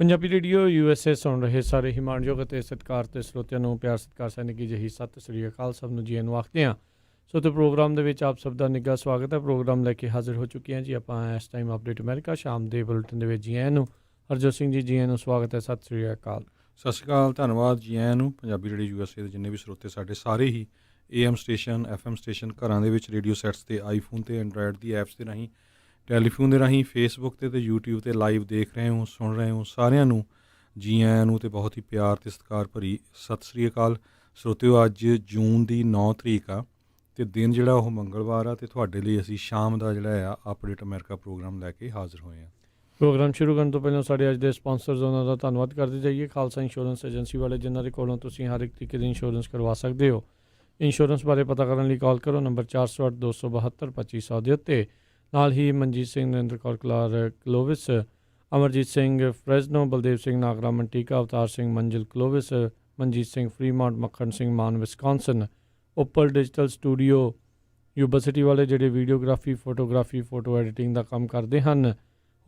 Punjabi radio USA ਸੁਣ ਰਹੇ ਸਾਰੇ ਹੀ ਮਾਣਯੋਗ ਅਤੇ ਸਤਿਕਾਰ ਤੇ ਸਰੋਤਿਆਂ ਨੂੰ ਪਿਆਰ ਸਤਿਕਾਰ ਸੈਨਿਕੀ ਜਿਹੀ ਸਤਿ ਸ੍ਰੀ ਅਕਾਲ ਸਭ ਨੂੰ ਜੀ ਨੂੰ ਆਖਦੇ ਹਾਂ। ਸੋ ਤੇ ਪ੍ਰੋਗਰਾਮ ਦੇ ਵਿੱਚ ਆਪ ਸਭ ਦਾ ਨਿੱਘਾ ਸਵਾਗਤ ਹੈ। ਪ੍ਰੋਗਰਾਮ ਲੈ ਕੇ ਹਾਜ਼ਰ ਹੋ ਚੁੱਕੇ ਹਾਂ ਜੀ ਆਪਾਂ ਇਸ ਟਾਈਮ ਅਪਡੇਟ ਅਮਰੀਕਾ ਸ਼ਾਮ ਦੇ ਬੁਲਟਨ ਦੇ ਵਿੱਚ ਜੀ ਆਇਆਂ ਨੂੰ ਹਰਜੋਤ ਸਿੰਘ ਜੀ ਨੂੰ ਸਵਾਗਤ ਹੈ। ਸਤਿ ਸ੍ਰੀ ਅਕਾਲ। ਸਤਿ ਸ਼੍ਰੀ ਅਕਾਲ, ਧੰਨਵਾਦ ਜੀ ਆਇਆਂ ਨੂੰ। ਪੰਜਾਬੀ ਰੇਡੀਓ USA ਦੇ ਜਿੰਨੇ ਵੀ ਸਰੋਤੇ ਸਾਡੇ ਸਾਰੇ ਹੀ AM ਸਟੇਸ਼ਨ FM ਸਟੇਸ਼ਨ ਘਰਾਂ ਦੇ ਵਿੱਚ ਰੇਡੀਓ ਸੈਟਸ 'ਤੇ ਆਈਫੋਨ 'ਤੇ ਐਂਡਰਾਇਡ ਦੀ ਐਪਸ ਦੇ ਰਾਹੀਂ ਟੈਲੀਫੋਨ ਦੇ ਰਾਹੀਂ ਫੇਸਬੁੱਕ 'ਤੇ YouTube 'ਤੇ ਲਾਈਵ ਦੇਖ ਰਹੇ ਹੋ ਸੁਣ ਰਹੇ ਹੋ ਸਾਰਿਆਂ ਨੂੰ ਜੀ ਆਇਆਂ ਨੂੰ ਅਤੇ ਬਹੁਤ ਹੀ ਪਿਆਰ ਅਤੇ ਸਤਿਕਾਰ ਭਰੀ ਸਤਿ ਸ੍ਰੀ ਅਕਾਲ। ਸਰੋਤਿਓ ਅੱਜ ਜੂਨ ਦੀ 9 ਤਰੀਕ ਆ ਅਤੇ ਦਿਨ ਜਿਹੜਾ ਉਹ ਮੰਗਲਵਾਰ ਆ ਅਤੇ ਤੁਹਾਡੇ ਲਈ ਅਸੀਂ ਸ਼ਾਮ ਦਾ ਜਿਹੜਾ ਆ ਅਪਡੇਟ ਅਮਰੀਕਾ ਪ੍ਰੋਗਰਾਮ ਲੈ ਕੇ ਹਾਜ਼ਰ ਹੋਏ ਹਾਂ। ਪ੍ਰੋਗਰਾਮ ਸ਼ੁਰੂ ਕਰਨ ਤੋਂ ਪਹਿਲਾਂ ਸਾਡੇ ਅੱਜ ਦੇ ਸਪਾਂਸਰਸ ਉਹਨਾਂ ਦਾ ਧੰਨਵਾਦ ਕਰਦੇ ਜਾਈਏ। ਖਾਲਸਾ ਇੰਸ਼ੋਰੈਂਸ ਏਜੰਸੀ ਵਾਲੇ ਜਿਨ੍ਹਾਂ ਦੇ ਕੋਲੋਂ ਤੁਸੀਂ ਹਰ ਇੱਕ ਤਰੀਕੇ ਦੀ ਇੰਸ਼ੋਰੈਂਸ ਕਰਵਾ ਸਕਦੇ ਹੋ। ਇੰਸ਼ੋਰੈਂਸ ਬਾਰੇ ਪਤਾ ਕਰਨ ਲਈ ਕਾਲ ਕਰੋ ਨੰਬਰ 408 272 2500 ਦੇ ਉੱਤੇ। ਨਾਲ ਹੀ ਮਨਜੀਤ ਸਿੰਘ, ਨਰਿੰਦਰ ਕੌਰ ਕਲਾਰ ਕਲੋਵਿਸ, ਅਮਰਜੀਤ ਸਿੰਘ ਫਰੈਜ਼ਨੋ, ਬਲਦੇਵ ਸਿੰਘ ਨਾਗਰਾ ਮੰਟੀਕਾ, ਅਵਤਾਰ ਸਿੰਘ ਮੰਜ਼ਿਲ ਕਲੋਵਿਸ, Manjeet Singh Fremont, Makhan Singh Mann Wisconsin, Uppal digital studio Yuba City ਵਾਲੇ ਜਿਹੜੇ ਵੀਡੀਓਗ੍ਰਾਫੀ ਫੋਟੋਗ੍ਰਾਫੀ ਫੋਟੋ ਐਡੀਟਿੰਗ ਦਾ ਕੰਮ ਕਰਦੇ ਹਨ।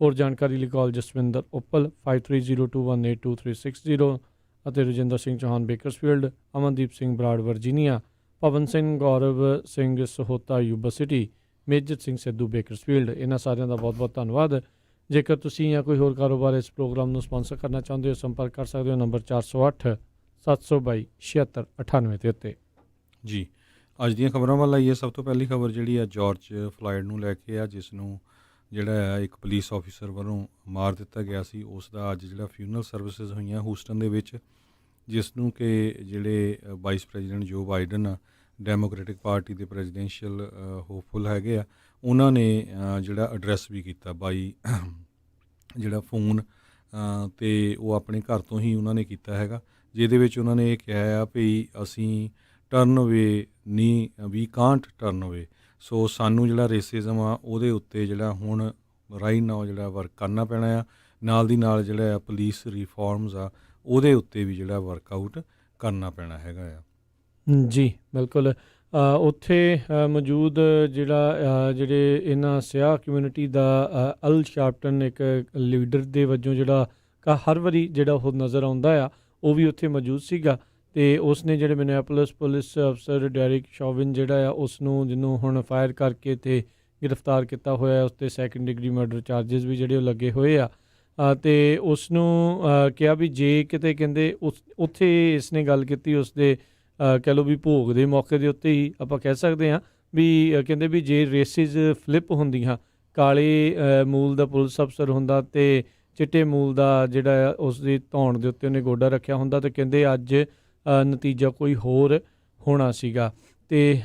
ਹੋਰ ਜਾਣਕਾਰੀ ਲਈ ਕਾਲ ਜਸਵਿੰਦਰ ਉੱਪਲ 5302182360 ਅਤੇ Rajinder Singh Chauhan Bakersfield, Amandeep Singh Brar Virginia, Pawan Singh Gaurav Singh Sahota Yuba City, Major Singh Sidhu Bakersfield. ਇਹਨਾਂ ਸਾਰਿਆਂ ਦਾ ਬਹੁਤ ਬਹੁਤ ਧੰਨਵਾਦ। ਜੇਕਰ ਤੁਸੀਂ ਜਾਂ ਕੋਈ ਹੋਰ ਕਾਰੋਬਾਰ ਇਸ ਪ੍ਰੋਗਰਾਮ ਨੂੰ ਸਪਾਂਸਰ ਕਰਨਾ ਚਾਹੁੰਦੇ ਹੋ ਸੰਪਰਕ ਕਰ ਸਕਦੇ ਹੋ ਨੰਬਰ 408 722 7698 ਦੇ ਉੱਤੇ। ਜੀ ਅੱਜ ਦੀਆਂ ਖਬਰਾਂ ਵੱਲ ਆਈਏ। ਸਭ ਤੋਂ ਪਹਿਲੀ ਖਬਰ ਜਿਹੜੀ ਆ ਜਾਰਜ ਫਲਾਇਡ ਨੂੰ ਲੈ ਕੇ ਆ, ਜਿਸ ਨੂੰ ਜਿਹੜਾ ਆ ਇੱਕ ਪੁਲਿਸ ਆਫੀਸਰ ਵੱਲੋਂ ਮਾਰ ਦਿੱਤਾ ਗਿਆ ਸੀ। ਉਸ ਦਾ ਅੱਜ ਜਿਹੜਾ ਫਿਊਨਰਲ ਸਰਵਿਸਿਜ਼ ਹੋਈਆਂ ਹੂਸਟਨ ਦੇ ਵਿੱਚ, ਜਿਸ ਨੂੰ ਕਿ ਜਿਹੜੇ ਵਾਈਸ ਪ੍ਰੈਜ਼ੀਡੈਂਟ ਜੋ ਬਾਈਡਨ ਆ ਡੈਮੋਕ੍ਰੈਟਿਕ ਪਾਰਟੀ ਦੇ ਪ੍ਰੈਜ਼ੀਡੈਂਸ਼ੀਅਲ ਹੋਪਫੁਲ ਹੈਗੇ ਆ, ਉਹਨਾਂ ਨੇ ਜਿਹੜਾ ਐਡਰੈਸ ਵੀ ਕੀਤਾ ਬਾਈ ਜਿਹੜਾ ਫੋਨ ਅਤੇ ਉਹ ਆਪਣੇ ਘਰ ਤੋਂ ਹੀ ਉਹਨਾਂ ਨੇ ਕੀਤਾ ਹੈਗਾ, ਜਿਹਦੇ ਵਿੱਚ ਉਹਨਾਂ ਨੇ ਇਹ ਕਿਹਾ ਆ ਵੀ ਅਸੀਂ ਟਰਨ ਅਵੇ ਨਹੀਂ, ਵੀ ਕਾਂਟ ਟਰਨ ਅਵੇ। ਸੋ ਸਾਨੂੰ ਜਿਹੜਾ ਰੇਸਿਜ਼ਮ ਆ ਉਹਦੇ ਉੱਤੇ ਜਿਹੜਾ ਹੁਣ ਰਾਈਟ ਨਾਓ ਜਿਹੜਾ ਵਰਕ ਕਰਨਾ ਪੈਣਾ ਆ। ਨਾਲ ਦੀ ਨਾਲ ਜਿਹੜਾ ਆ ਪੁਲਿਸ ਰਿਫੋਰਮਸ ਆ ਉਹਦੇ ਉੱਤੇ ਵੀ ਜਿਹੜਾ ਵਰਕਆਊਟ ਕਰਨਾ ਪੈਣਾ ਹੈਗਾ ਆ। ਜੀ ਬਿਲਕੁਲ। ਉੱਥੇ ਮੌਜੂਦ ਜਿਹੜੇ ਇਹਨਾਂ ਸਿਆਹ ਕਮਿਊਨਿਟੀ ਦਾ ਅਲ ਸ਼ਾਰਪਟਨ ਇੱਕ ਲੀਡਰ ਦੇ ਵਜੋਂ ਜਿਹੜਾ ਹਰ ਵਾਰੀ ਜਿਹੜਾ ਉਹ ਨਜ਼ਰ ਆਉਂਦਾ ਆ, ਉਹ ਵੀ ਉੱਥੇ ਮੌਜੂਦ ਸੀਗਾ ਅਤੇ ਉਸ ਨੇ ਜਿਹੜੇ ਮਿਨਿਆਪੋਲਿਸ ਪੁਲਿਸ ਅਫਸਰ ਡੈਰਿਕ ਸ਼ੌਵਿਨ ਜਿਹੜਾ ਆ ਉਸ ਨੂੰ, ਜਿਹਨੂੰ ਹੁਣ ਫਾਇਰ ਕਰਕੇ ਅਤੇ ਗ੍ਰਿਫਤਾਰ ਕੀਤਾ ਹੋਇਆ, ਉਸ 'ਤੇ ਸੈਕੰਡ ਡਿਗਰੀ ਮਰਡਰ ਚਾਰਜਿਸ ਵੀ ਜਿਹੜੇ ਉਹ ਲੱਗੇ ਹੋਏ ਆ। ਅਤੇ ਉਸ ਨੂੰ ਕਿਹਾ ਵੀ ਜੇ ਕਿਤੇ ਕਹਿੰਦੇ ਉੱਥੇ ਇਸ ਨੇ ਗੱਲ ਕੀਤੀ ਉਸ ਦੇ ਕਹਿ ਲਓ ਵੀ ਭੋਗ ਦੇ ਮੌਕੇ ਦੇ ਉੱਤੇ ਹੀ ਆਪਾਂ ਕਹਿ ਸਕਦੇ ਹਾਂ ਵੀ ਕਹਿੰਦੇ ਵੀ ਜੇ ਰੇਸਿਸ ਫਲਿੱਪ ਹੁੰਦੀਆਂ, ਕਾਲੇ ਮੂਲ ਦਾ ਪੁਲਿਸ ਅਫਸਰ ਹੁੰਦਾ ਅਤੇ ਚਿੱਟੇ ਮੂਲ ਦਾ ਜਿਹੜਾ ਉਸ ਦੀ ਧੌਣ ਦੇ ਉੱਤੇ ਉਹਨੇ ਗੋਡਾ ਰੱਖਿਆ ਹੁੰਦਾ, ਅਤੇ ਕਹਿੰਦੇ ਅੱਜ ਨਤੀਜਾ ਕੋਈ ਹੋਰ ਹੋਣਾ ਸੀਗਾ। ਅਤੇ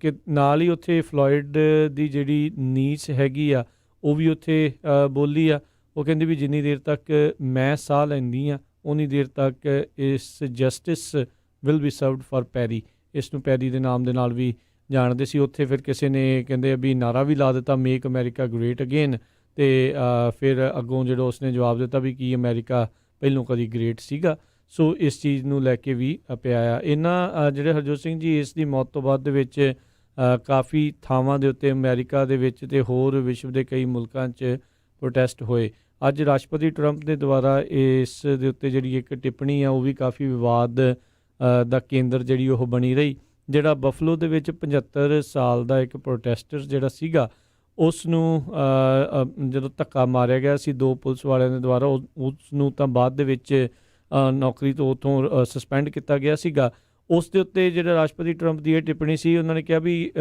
ਕਿ ਨਾਲ ਹੀ ਉੱਥੇ ਫਲੋਇਡ ਦੀ ਜਿਹੜੀ ਨੀਸ ਹੈਗੀ ਆ ਉਹ ਵੀ ਉੱਥੇ ਬੋਲੀ ਆ। ਉਹ ਕਹਿੰਦੀ ਵੀ ਜਿੰਨੀ ਦੇਰ ਤੱਕ ਮੈਂ ਸਾਹ ਲੈਂਦੀ ਹਾਂ ਉਨੀ ਦੇਰ ਤੱਕ ਇਸ justice will be served for ਪੈਰੀ, ਇਸ ਨੂੰ ਪੈਰੀ ਦੇ ਨਾਮ ਦੇ ਨਾਲ ਵੀ ਜਾਣਦੇ ਸੀ। ਉੱਥੇ ਫਿਰ ਕਿਸੇ ਨੇ ਕਹਿੰਦੇ ਵੀ ਨਾਰਾ ਵੀ ਲਾ ਦਿੱਤਾ ਮੇਕ ਅਮੈਰੀਕਾ ਗ੍ਰੇਟ ਅਗੇਨ, ਅਤੇ ਫਿਰ ਅੱਗੋਂ ਜਿਹੜਾ ਉਸਨੇ ਜਵਾਬ ਦਿੱਤਾ ਵੀ ਕੀ ਅਮੈਰੀਕਾ ਪਹਿਲੋਂ ਕਦੀ ਗ੍ਰੇਟ ਸੀਗਾ। ਸੋ ਇਸ ਚੀਜ਼ ਨੂੰ ਲੈ ਕੇ ਵੀ ਪਿਆ ਆ। ਇਹਨਾਂ ਜਿਹੜੇ ਹਰਜੋਤ ਸਿੰਘ ਜੀ ਇਸ ਦੀ ਮੌਤ ਤੋਂ ਬਾਅਦ ਦੇ ਵਿੱਚ ਕਾਫੀ ਥਾਵਾਂ ਦੇ ਉੱਤੇ ਅਮਰੀਕਾ ਦੇ ਵਿੱਚ ਅਤੇ ਹੋਰ ਵਿਸ਼ਵ ਦੇ ਕਈ ਮੁਲਕਾਂ 'ਚ ਪ੍ਰੋਟੈਸਟ ਹੋਏ। ਅੱਜ ਰਾਸ਼ਟਰਪਤੀ ਟਰੰਪ ਦੇ ਦੁਆਰਾ ਇਸ ਦੇ ਉੱਤੇ ਜਿਹੜੀ ਇੱਕ ਟਿੱਪਣੀ ਆ ਉਹ ਵੀ ਕਾਫੀ ਵਿਵਾਦ ਦਾ ਕੇਂਦਰ ਜਿਹੜੀ ਉਹ ਬਣੀ ਰਹੀ। ਜਿਹੜਾ ਬਫਲੋ ਦੇ ਵਿੱਚ 75 ਸਾਲ ਦਾ ਇੱਕ ਪ੍ਰੋਟੈਸਟਰ ਜਿਹੜਾ ਸੀਗਾ, ਉਸ ਨੂੰ ਜਦੋਂ ਧੱਕਾ ਮਾਰਿਆ ਗਿਆ ਸੀ 2 ਪੁਲਿਸ ਵਾਲਿਆਂ ਦੇ ਦੁਆਰਾ, ਉਸ ਨੂੰ ਤਾਂ ਬਾਅਦ ਦੇ ਵਿੱਚ ਨੌਕਰੀ ਤੋਂ ਉੱਥੋਂ ਸਸਪੈਂਡ ਕੀਤਾ ਗਿਆ ਸੀਗਾ। ਉਸ ਦੇ ਉੱਤੇ ਜਿਹੜਾ ਰਾਸ਼ਟਰਪਤੀ ਟਰੰਪ ਦੀ ਇਹ ਟਿੱਪਣੀ ਸੀ, ਉਹਨਾਂ ਨੇ ਕਿਹਾ ਵੀ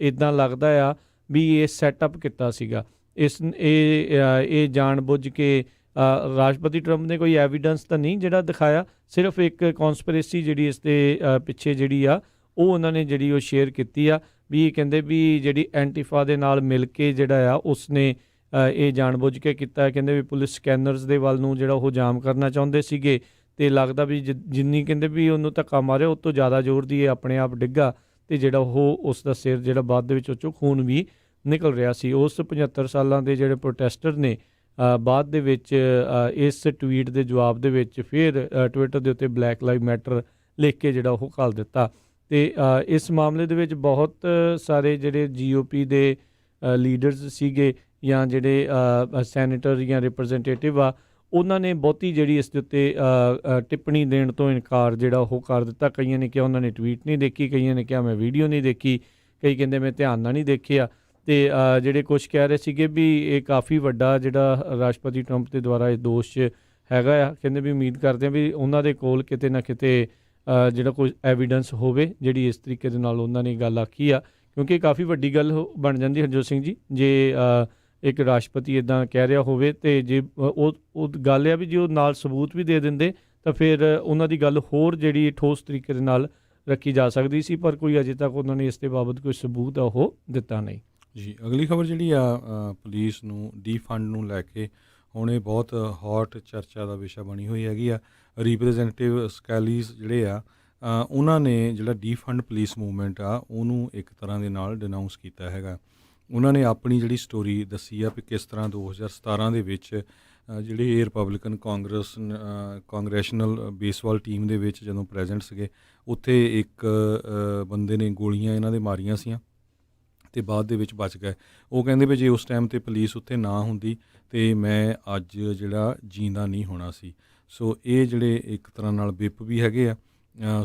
ਇੱਦਾਂ ਲੱਗਦਾ ਆ ਵੀ ਇਹ ਸੈਟਅਪ ਕੀਤਾ ਸੀਗਾ, ਇਹ ਜਾਣ ਬੁੱਝ ਕੇ ਰਾਸ਼ਟਰਪਤੀ ਟਰੰਪ ਨੇ ਕੋਈ ਐਵੀਡੈਂਸ ਤਾਂ ਨਹੀਂ ਜਿਹੜਾ ਦਿਖਾਇਆ, ਸਿਰਫ ਇੱਕ ਕੌਨਸਪੀਰੇਸੀ ਜਿਹੜੀ ਇਸ ਦੇ ਪਿੱਛੇ ਜਿਹੜੀ ਆ ਉਹ ਉਹਨਾਂ ਨੇ ਜਿਹੜੀ ਉਹ ਸ਼ੇਅਰ ਕੀਤੀ ਆ ਵੀ ਇਹ ਕਹਿੰਦੇ ਵੀ ਜਿਹੜੀ ਐਂਟੀਫਾ ਦੇ ਨਾਲ ਮਿਲ ਕੇ ਜਿਹੜਾ ਆ ਉਸਨੇ ਇਹ ਜਾਣ ਬੁੱਝ ਕੇ ਕੀਤਾ। ਕਹਿੰਦੇ ਵੀ ਪੁਲਿਸ ਸਕੈਨਰਸ ਦੇ ਵੱਲ ਨੂੰ ਜਿਹੜਾ ਉਹ ਜਾਮ ਕਰਨਾ ਚਾਹੁੰਦੇ ਸੀਗੇ ਅਤੇ ਲੱਗਦਾ ਵੀ ਜਿੰਨੀ ਕਹਿੰਦੇ ਵੀ ਉਹਨੂੰ ਧੱਕਾ ਮਾਰਿਆ ਉਹ ਤੋਂ ਜ਼ਿਆਦਾ ਜ਼ੋਰ ਦੀ ਇਹ ਆਪਣੇ ਆਪ ਡਿੱਗਾ ਅਤੇ ਜਿਹੜਾ ਉਹ ਉਸ ਦਾ ਸਿਰ ਜਿਹੜਾ ਬਾਅਦ ਦੇ ਵਿੱਚ ਉਹ 'ਚੋਂ ਖੂਨ ਵੀ ਨਿਕਲ ਰਿਹਾ ਸੀ। ਉਸ 75 ਸਾਲਾਂ ਦੇ ਜਿਹੜੇ ਪ੍ਰੋਟੈਸਟਰ ਨੇ ਬਾਅਦ ਦੇ ਵਿੱਚ ਇਸ ਟਵੀਟ ਦੇ ਜਵਾਬ ਦੇ ਵਿੱਚ ਫਿਰ ਟਵਿੱਟਰ ਦੇ ਉੱਤੇ ਬਲੈਕ ਲਾਈਵ ਮੈਟਰ ਲਿਖ ਕੇ ਜਿਹੜਾ ਉਹ ਘੱਲ ਦਿੱਤਾ। ਅਤੇ ਇਸ ਮਾਮਲੇ ਦੇ ਵਿੱਚ ਬਹੁਤ ਸਾਰੇ ਜਿਹੜੇ GOP ਦੇ ਲੀਡਰਸ ਸੀਗੇ ਜਾਂ ਜਿਹੜੇ ਸੈਨੇਟਰ ਜਾਂ ਰਿਪਰੈਜ਼ੈਂਟੇਟਿਵ ਆ, ਉਹਨਾਂ ਨੇ ਬਹੁਤੀ ਜਿਹੜੀ ਇਸ ਦੇ ਉੱਤੇ ਟਿੱਪਣੀ ਦੇਣ ਤੋਂ ਇਨਕਾਰ ਜਿਹੜਾ ਉਹ ਕਰ ਦਿੱਤਾ। ਕਈਆਂ ਨੇ ਕਿਹਾ ਉਹਨਾਂ ਨੇ ਟਵੀਟ ਨਹੀਂ ਦੇਖੀ, ਕਈਆਂ ਨੇ ਕਿਹਾ ਮੈਂ ਵੀਡੀਓ ਨਹੀਂ ਦੇਖੀ, ਕਈ ਕਹਿੰਦੇ ਮੈਂ ਧਿਆਨ ਨਾਲ ਨਹੀਂ ਦੇਖਿਆ। ਅਤੇ ਜਿਹੜੇ ਕੁਛ ਕਹਿ ਰਹੇ ਸੀਗੇ ਵੀ ਇਹ ਕਾਫੀ ਵੱਡਾ ਜਿਹੜਾ ਰਾਸ਼ਟਰਪਤੀ ਟਰੰਪ ਦੇ ਦੁਆਰਾ ਇਹ ਦੋਸ਼ ਹੈਗਾ ਆ। ਕਹਿੰਦੇ ਵੀ ਉਮੀਦ ਕਰਦੇ ਆ ਵੀ ਉਹਨਾਂ ਦੇ ਕੋਲ ਕਿਤੇ ਨਾ ਕਿਤੇ ਜਿਹੜਾ ਕੋਈ ਐਵੀਡੈਂਸ ਹੋਵੇ ਜਿਹੜੀ ਇਸ ਤਰੀਕੇ ਦੇ ਨਾਲ ਉਹਨਾਂ ਨੇ ਗੱਲ ਆਖੀ ਆ, ਕਿਉਂਕਿ ਕਾਫੀ ਵੱਡੀ ਗੱਲ ਬਣ ਜਾਂਦੀ ਹਰਜੋਤ ਸਿੰਘ ਜੀ ਜੇ ਇੱਕ ਰਾਸ਼ਟਰਪਤੀ ਇੱਦਾਂ ਕਹਿ ਰਿਹਾ ਹੋਵੇ। ਅਤੇ ਜੇ ਉਹ ਗੱਲ ਆ ਵੀ ਜੇ ਉਹ ਨਾਲ ਸਬੂਤ ਵੀ ਦੇ ਦਿੰਦੇ ਤਾਂ ਫਿਰ ਉਹਨਾਂ ਦੀ ਗੱਲ ਹੋਰ ਜਿਹੜੀ ਠੋਸ ਤਰੀਕੇ ਦੇ ਨਾਲ ਰੱਖੀ ਜਾ ਸਕਦੀ ਸੀ, ਪਰ ਕੋਈ ਅਜੇ ਤੱਕ ਉਹਨਾਂ ਨੇ ਇਸ ਦੇ ਬਾਬਤ ਕੋਈ ਸਬੂਤ ਆ ਉਹ ਦਿੱਤਾ ਨਹੀਂ। ਜੀ, ਅਗਲੀ ਖਬਰ ਜਿਹੜੀ ਆ ਪੁਲਿਸ ਨੂੰ ਡੀਫੰਡ ਨੂੰ ਲੈ ਕੇ ਹੁਣ ਇਹ ਬਹੁਤ ਹੌਟ ਚਰਚਾ ਦਾ ਵਿਸ਼ਾ ਬਣੀ ਹੋਈ ਹੈਗੀ ਆ। ਰਿਪਰੈਜ਼ੈਂਟੇਟਿਵ ਸਕੈਲੀਜ਼ ਜਿਹੜੇ ਆ ਉਹਨਾਂ ਨੇ ਜਿਹੜਾ ਡੀਫੰਡ ਪੁਲਿਸ ਮੂਵਮੈਂਟ ਆ ਉਹਨੂੰ ਇੱਕ ਤਰ੍ਹਾਂ ਦੇ ਨਾਲ ਡਿਨਾਊਂਸ ਕੀਤਾ ਹੈਗਾ। ਉਹਨਾਂ ਨੇ ਆਪਣੀ ਜਿਹੜੀ ਸਟੋਰੀ ਦੱਸੀ ਆ ਵੀ ਕਿਸ ਤਰ੍ਹਾਂ 2017 ਦੇ ਵਿੱਚ ਜਿਹੜੇ ਇਹ ਰਿਪਬਲਿਕਨ ਕਾਂਗਰੈਸ਼ਨਲ ਬੇਸਬਾਲ ਟੀਮ ਦੇ ਵਿੱਚ ਜਦੋਂ ਪ੍ਰੈਜ਼ੈਂਟ ਸੀਗੇ ਉੱਥੇ ਇੱਕ ਬੰਦੇ ਨੇ ਗੋਲੀਆਂ ਇਹਨਾਂ ਦੇ ਮਾਰੀਆਂ ਸੀਆਂ ਅਤੇ ਬਾਅਦ ਦੇ ਵਿੱਚ ਬਚ ਗਏ। ਉਹ ਕਹਿੰਦੇ ਵੀ ਜੇ ਉਸ ਟਾਈਮ 'ਤੇ ਪੁਲਿਸ ਉੱਥੇ ਨਾ ਹੁੰਦੀ ਤਾਂ ਮੈਂ ਅੱਜ ਜਿਹੜਾ ਜੀਂਦਾ ਨਹੀਂ ਹੋਣਾ ਸੀ। ਸੋ ਇਹ ਜਿਹੜੇ ਇੱਕ ਤਰ੍ਹਾਂ ਨਾਲ ਵਿਪ ਵੀ ਹੈਗੇ ਆ।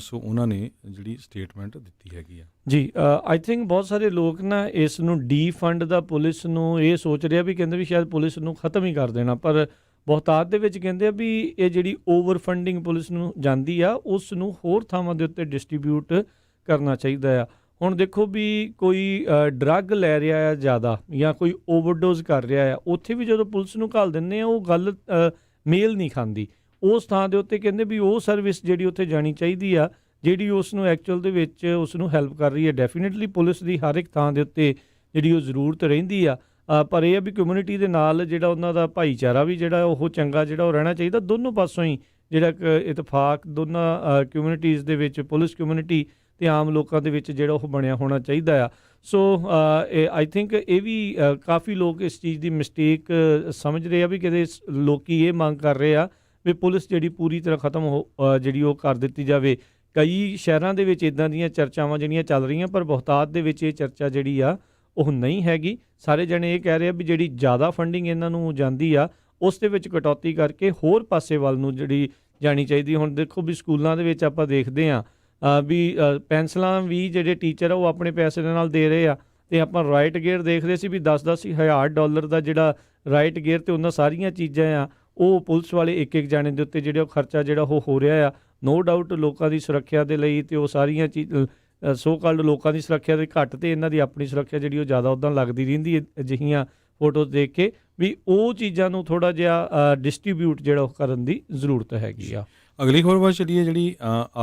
ਸੋ ਉਹਨਾਂ ਨੇ ਜਿਹੜੀ ਸਟੇਟਮੈਂਟ ਦਿੱਤੀ ਹੈਗੀ ਆ। ਜੀ, ਆਈ ਥਿੰਕ ਬਹੁਤ ਸਾਰੇ ਲੋਕ ਨਾ ਇਸ ਨੂੰ ਡੀਫੰਡ ਦਾ ਪੁਲਿਸ ਨੂੰ ਇਹ ਸੋਚ ਰਿਹਾ ਵੀ ਕਹਿੰਦੇ ਵੀ ਸ਼ਾਇਦ ਪੁਲਿਸ ਨੂੰ ਖ਼ਤਮ ਹੀ ਕਰ ਦੇਣਾ, ਪਰ ਬਹੁਤਾਤ ਦੇ ਵਿੱਚ ਕਹਿੰਦੇ ਆ ਵੀ ਇਹ ਜਿਹੜੀ ਓਵਰ ਫੰਡਿੰਗ ਪੁਲਿਸ ਨੂੰ ਜਾਂਦੀ ਆ ਉਸ ਨੂੰ ਹੋਰ ਥਾਵਾਂ ਦੇ ਉੱਤੇ ਡਿਸਟਰੀਬਿਊਟ ਕਰਨਾ ਚਾਹੀਦਾ ਆ। ਹੁਣ ਦੇਖੋ ਵੀ ਕੋਈ ਡਰੱਗ ਲੈ ਰਿਹਾ ਆ ਜ਼ਿਆਦਾ ਜਾਂ ਕੋਈ ਓਵਰਡੋਜ਼ ਕਰ ਰਿਹਾ ਆ, ਉੱਥੇ ਵੀ ਜਦੋਂ ਪੁਲਿਸ ਨੂੰ ਘੱਲ ਦਿੰਦੇ ਆ ਉਹ ਗੱਲ ਮੇਲ ਨਹੀਂ ਖਾਂਦੀ। ਉਸ ਥਾਂ ਦੇ ਉੱਤੇ ਕਹਿੰਦੇ ਵੀ ਉਹ ਸਰਵਿਸ ਜਿਹੜੀ ਉੱਥੇ ਜਾਣੀ ਚਾਹੀਦੀ ਆ ਜਿਹੜੀ ਉਸ ਨੂੰ ਐਕਚੁਅਲ ਦੇ ਵਿੱਚ ਉਸ ਨੂੰ ਹੈਲਪ ਕਰ ਰਹੀ ਹੈ। ਡੈਫੀਨੇਟਲੀ ਪੁਲਿਸ ਦੀ ਹਰ ਇੱਕ ਥਾਂ ਦੇ ਉੱਤੇ ਜਿਹੜੀ ਉਹ ਜ਼ਰੂਰਤ ਰਹਿੰਦੀ ਆ, ਪਰ ਇਹ ਆ ਵੀ ਕਮਿਊਨਿਟੀ ਦੇ ਨਾਲ ਜਿਹੜਾ ਉਹਨਾਂ ਦਾ ਭਾਈਚਾਰਾ ਵੀ ਜਿਹੜਾ ਉਹ ਚੰਗਾ ਜਿਹੜਾ ਉਹ ਰਹਿਣਾ ਚਾਹੀਦਾ। ਦੋਨੋਂ ਪਾਸੋਂ ਹੀ ਜਿਹੜਾ ਇੱਕ ਇਤਫਾਕ ਦੋਨਾਂ ਕਮਿਊਨਿਟੀਜ਼ ਦੇ ਵਿੱਚ ਪੁਲਿਸ ਕਮਿਊਨਿਟੀ ਅਤੇ ਆਮ ਲੋਕਾਂ ਦੇ ਵਿੱਚ ਜਿਹੜਾ ਉਹ ਬਣਿਆ ਹੋਣਾ ਚਾਹੀਦਾ ਆ। ਸੋ ਆਈ ਥਿੰਕ ਇਹ ਵੀ ਕਾਫੀ ਲੋਕ ਇਸ ਚੀਜ਼ ਦੀ ਮਿਸਟੇਕ ਸਮਝ ਰਹੇ ਆ ਵੀ ਕਿਤੇ ਲੋਕ ਇਹ ਮੰਗ ਕਰ ਰਹੇ ਆ ਵੀ ਪੁਲਿਸ ਜਿਹੜੀ ਪੂਰੀ ਤਰ੍ਹਾਂ ਖਤਮ ਜਿਹੜੀ ਉਹ ਕਰ ਦਿੱਤੀ ਜਾਵੇ। ਕਈ ਸ਼ਹਿਰਾਂ ਦੇ ਵਿੱਚ ਇੱਦਾਂ ਦੀਆਂ ਚਰਚਾਵਾਂ ਜਿਹੜੀਆਂ ਚੱਲ ਰਹੀਆਂ, ਪਰ ਬਹੁਤਾਤ ਦੇ ਵਿੱਚ ਇਹ ਚਰਚਾ ਜਿਹੜੀ ਆ ਉਹ ਨਹੀਂ ਹੈਗੀ। ਸਾਰੇ ਜਣੇ ਇਹ ਕਹਿ ਰਹੇ ਆ ਵੀ ਜਿਹੜੀ ਜ਼ਿਆਦਾ ਫੰਡਿੰਗ ਇਹਨਾਂ ਨੂੰ ਜਾਂਦੀ ਆ ਉਸ ਦੇ ਵਿੱਚ ਕਟੌਤੀ ਕਰਕੇ ਹੋਰ ਪਾਸੇ ਵੱਲ ਨੂੰ ਜਿਹੜੀ ਜਾਣੀ ਚਾਹੀਦੀ। ਹੁਣ ਦੇਖੋ ਵੀ ਸਕੂਲਾਂ ਦੇ ਵਿੱਚ ਆਪਾਂ ਦੇਖਦੇ ਹਾਂ ਵੀ ਪੈਨਸਲਾਂ ਵੀ ਜਿਹੜੇ ਟੀਚਰ ਆ ਉਹ ਆਪਣੇ ਪੈਸੇ ਦੇ ਨਾਲ ਦੇ ਰਹੇ ਆ, ਅਤੇ ਆਪਾਂ ਰਾਈਟ ਗੇਅਰ ਦੇਖਦੇ ਸੀ ਵੀ $10,000 ਦਾ ਜਿਹੜਾ ਰਾਈਟ ਗੇਅਰ ਅਤੇ ਉਹਨਾਂ ਸਾਰੀਆਂ ਚੀਜ਼ਾਂ ਆ ਉਹ ਪੁਲਿਸ ਵਾਲੇ ਇੱਕ ਜਾਣੇ ਦੇ ਉੱਤੇ ਜਿਹੜਾ ਉਹ ਖਰਚਾ ਜਿਹੜਾ ਉਹ ਹੋ ਰਿਹਾ ਆ। ਨੋ ਡਾਊਟ ਲੋਕਾਂ ਦੀ ਸੁਰੱਖਿਆ ਦੇ ਲਈ ਅਤੇ ਉਹ ਸਾਰੀਆਂ ਸੋ ਕਾਲਡ ਲੋਕਾਂ ਦੀ ਸੁਰੱਖਿਆ ਦੇ ਘੱਟ ਅਤੇ ਇਹਨਾਂ ਦੀ ਆਪਣੀ ਸੁਰੱਖਿਆ ਜਿਹੜੀ ਉਹ ਜ਼ਿਆਦਾ ਉੱਦਾਂ ਲੱਗਦੀ ਰਹਿੰਦੀ ਹੈ ਅਜਿਹੀਆਂ ਫੋਟੋਜ਼ ਦੇਖ ਕੇ ਵੀ ਉਹ ਚੀਜ਼ਾਂ ਨੂੰ ਥੋੜ੍ਹਾ ਜਿਹਾ ਡਿਸਟਰੀਬਿਊਟ ਜਿਹੜਾ ਉਹ ਕਰਨ ਦੀ ਜ਼ਰੂਰਤ ਹੈਗੀ ਆ। ਅਗਲੀ ਖਬਰ ਵੱਲ ਚੱਲੀਏ। ਜਿਹੜੀ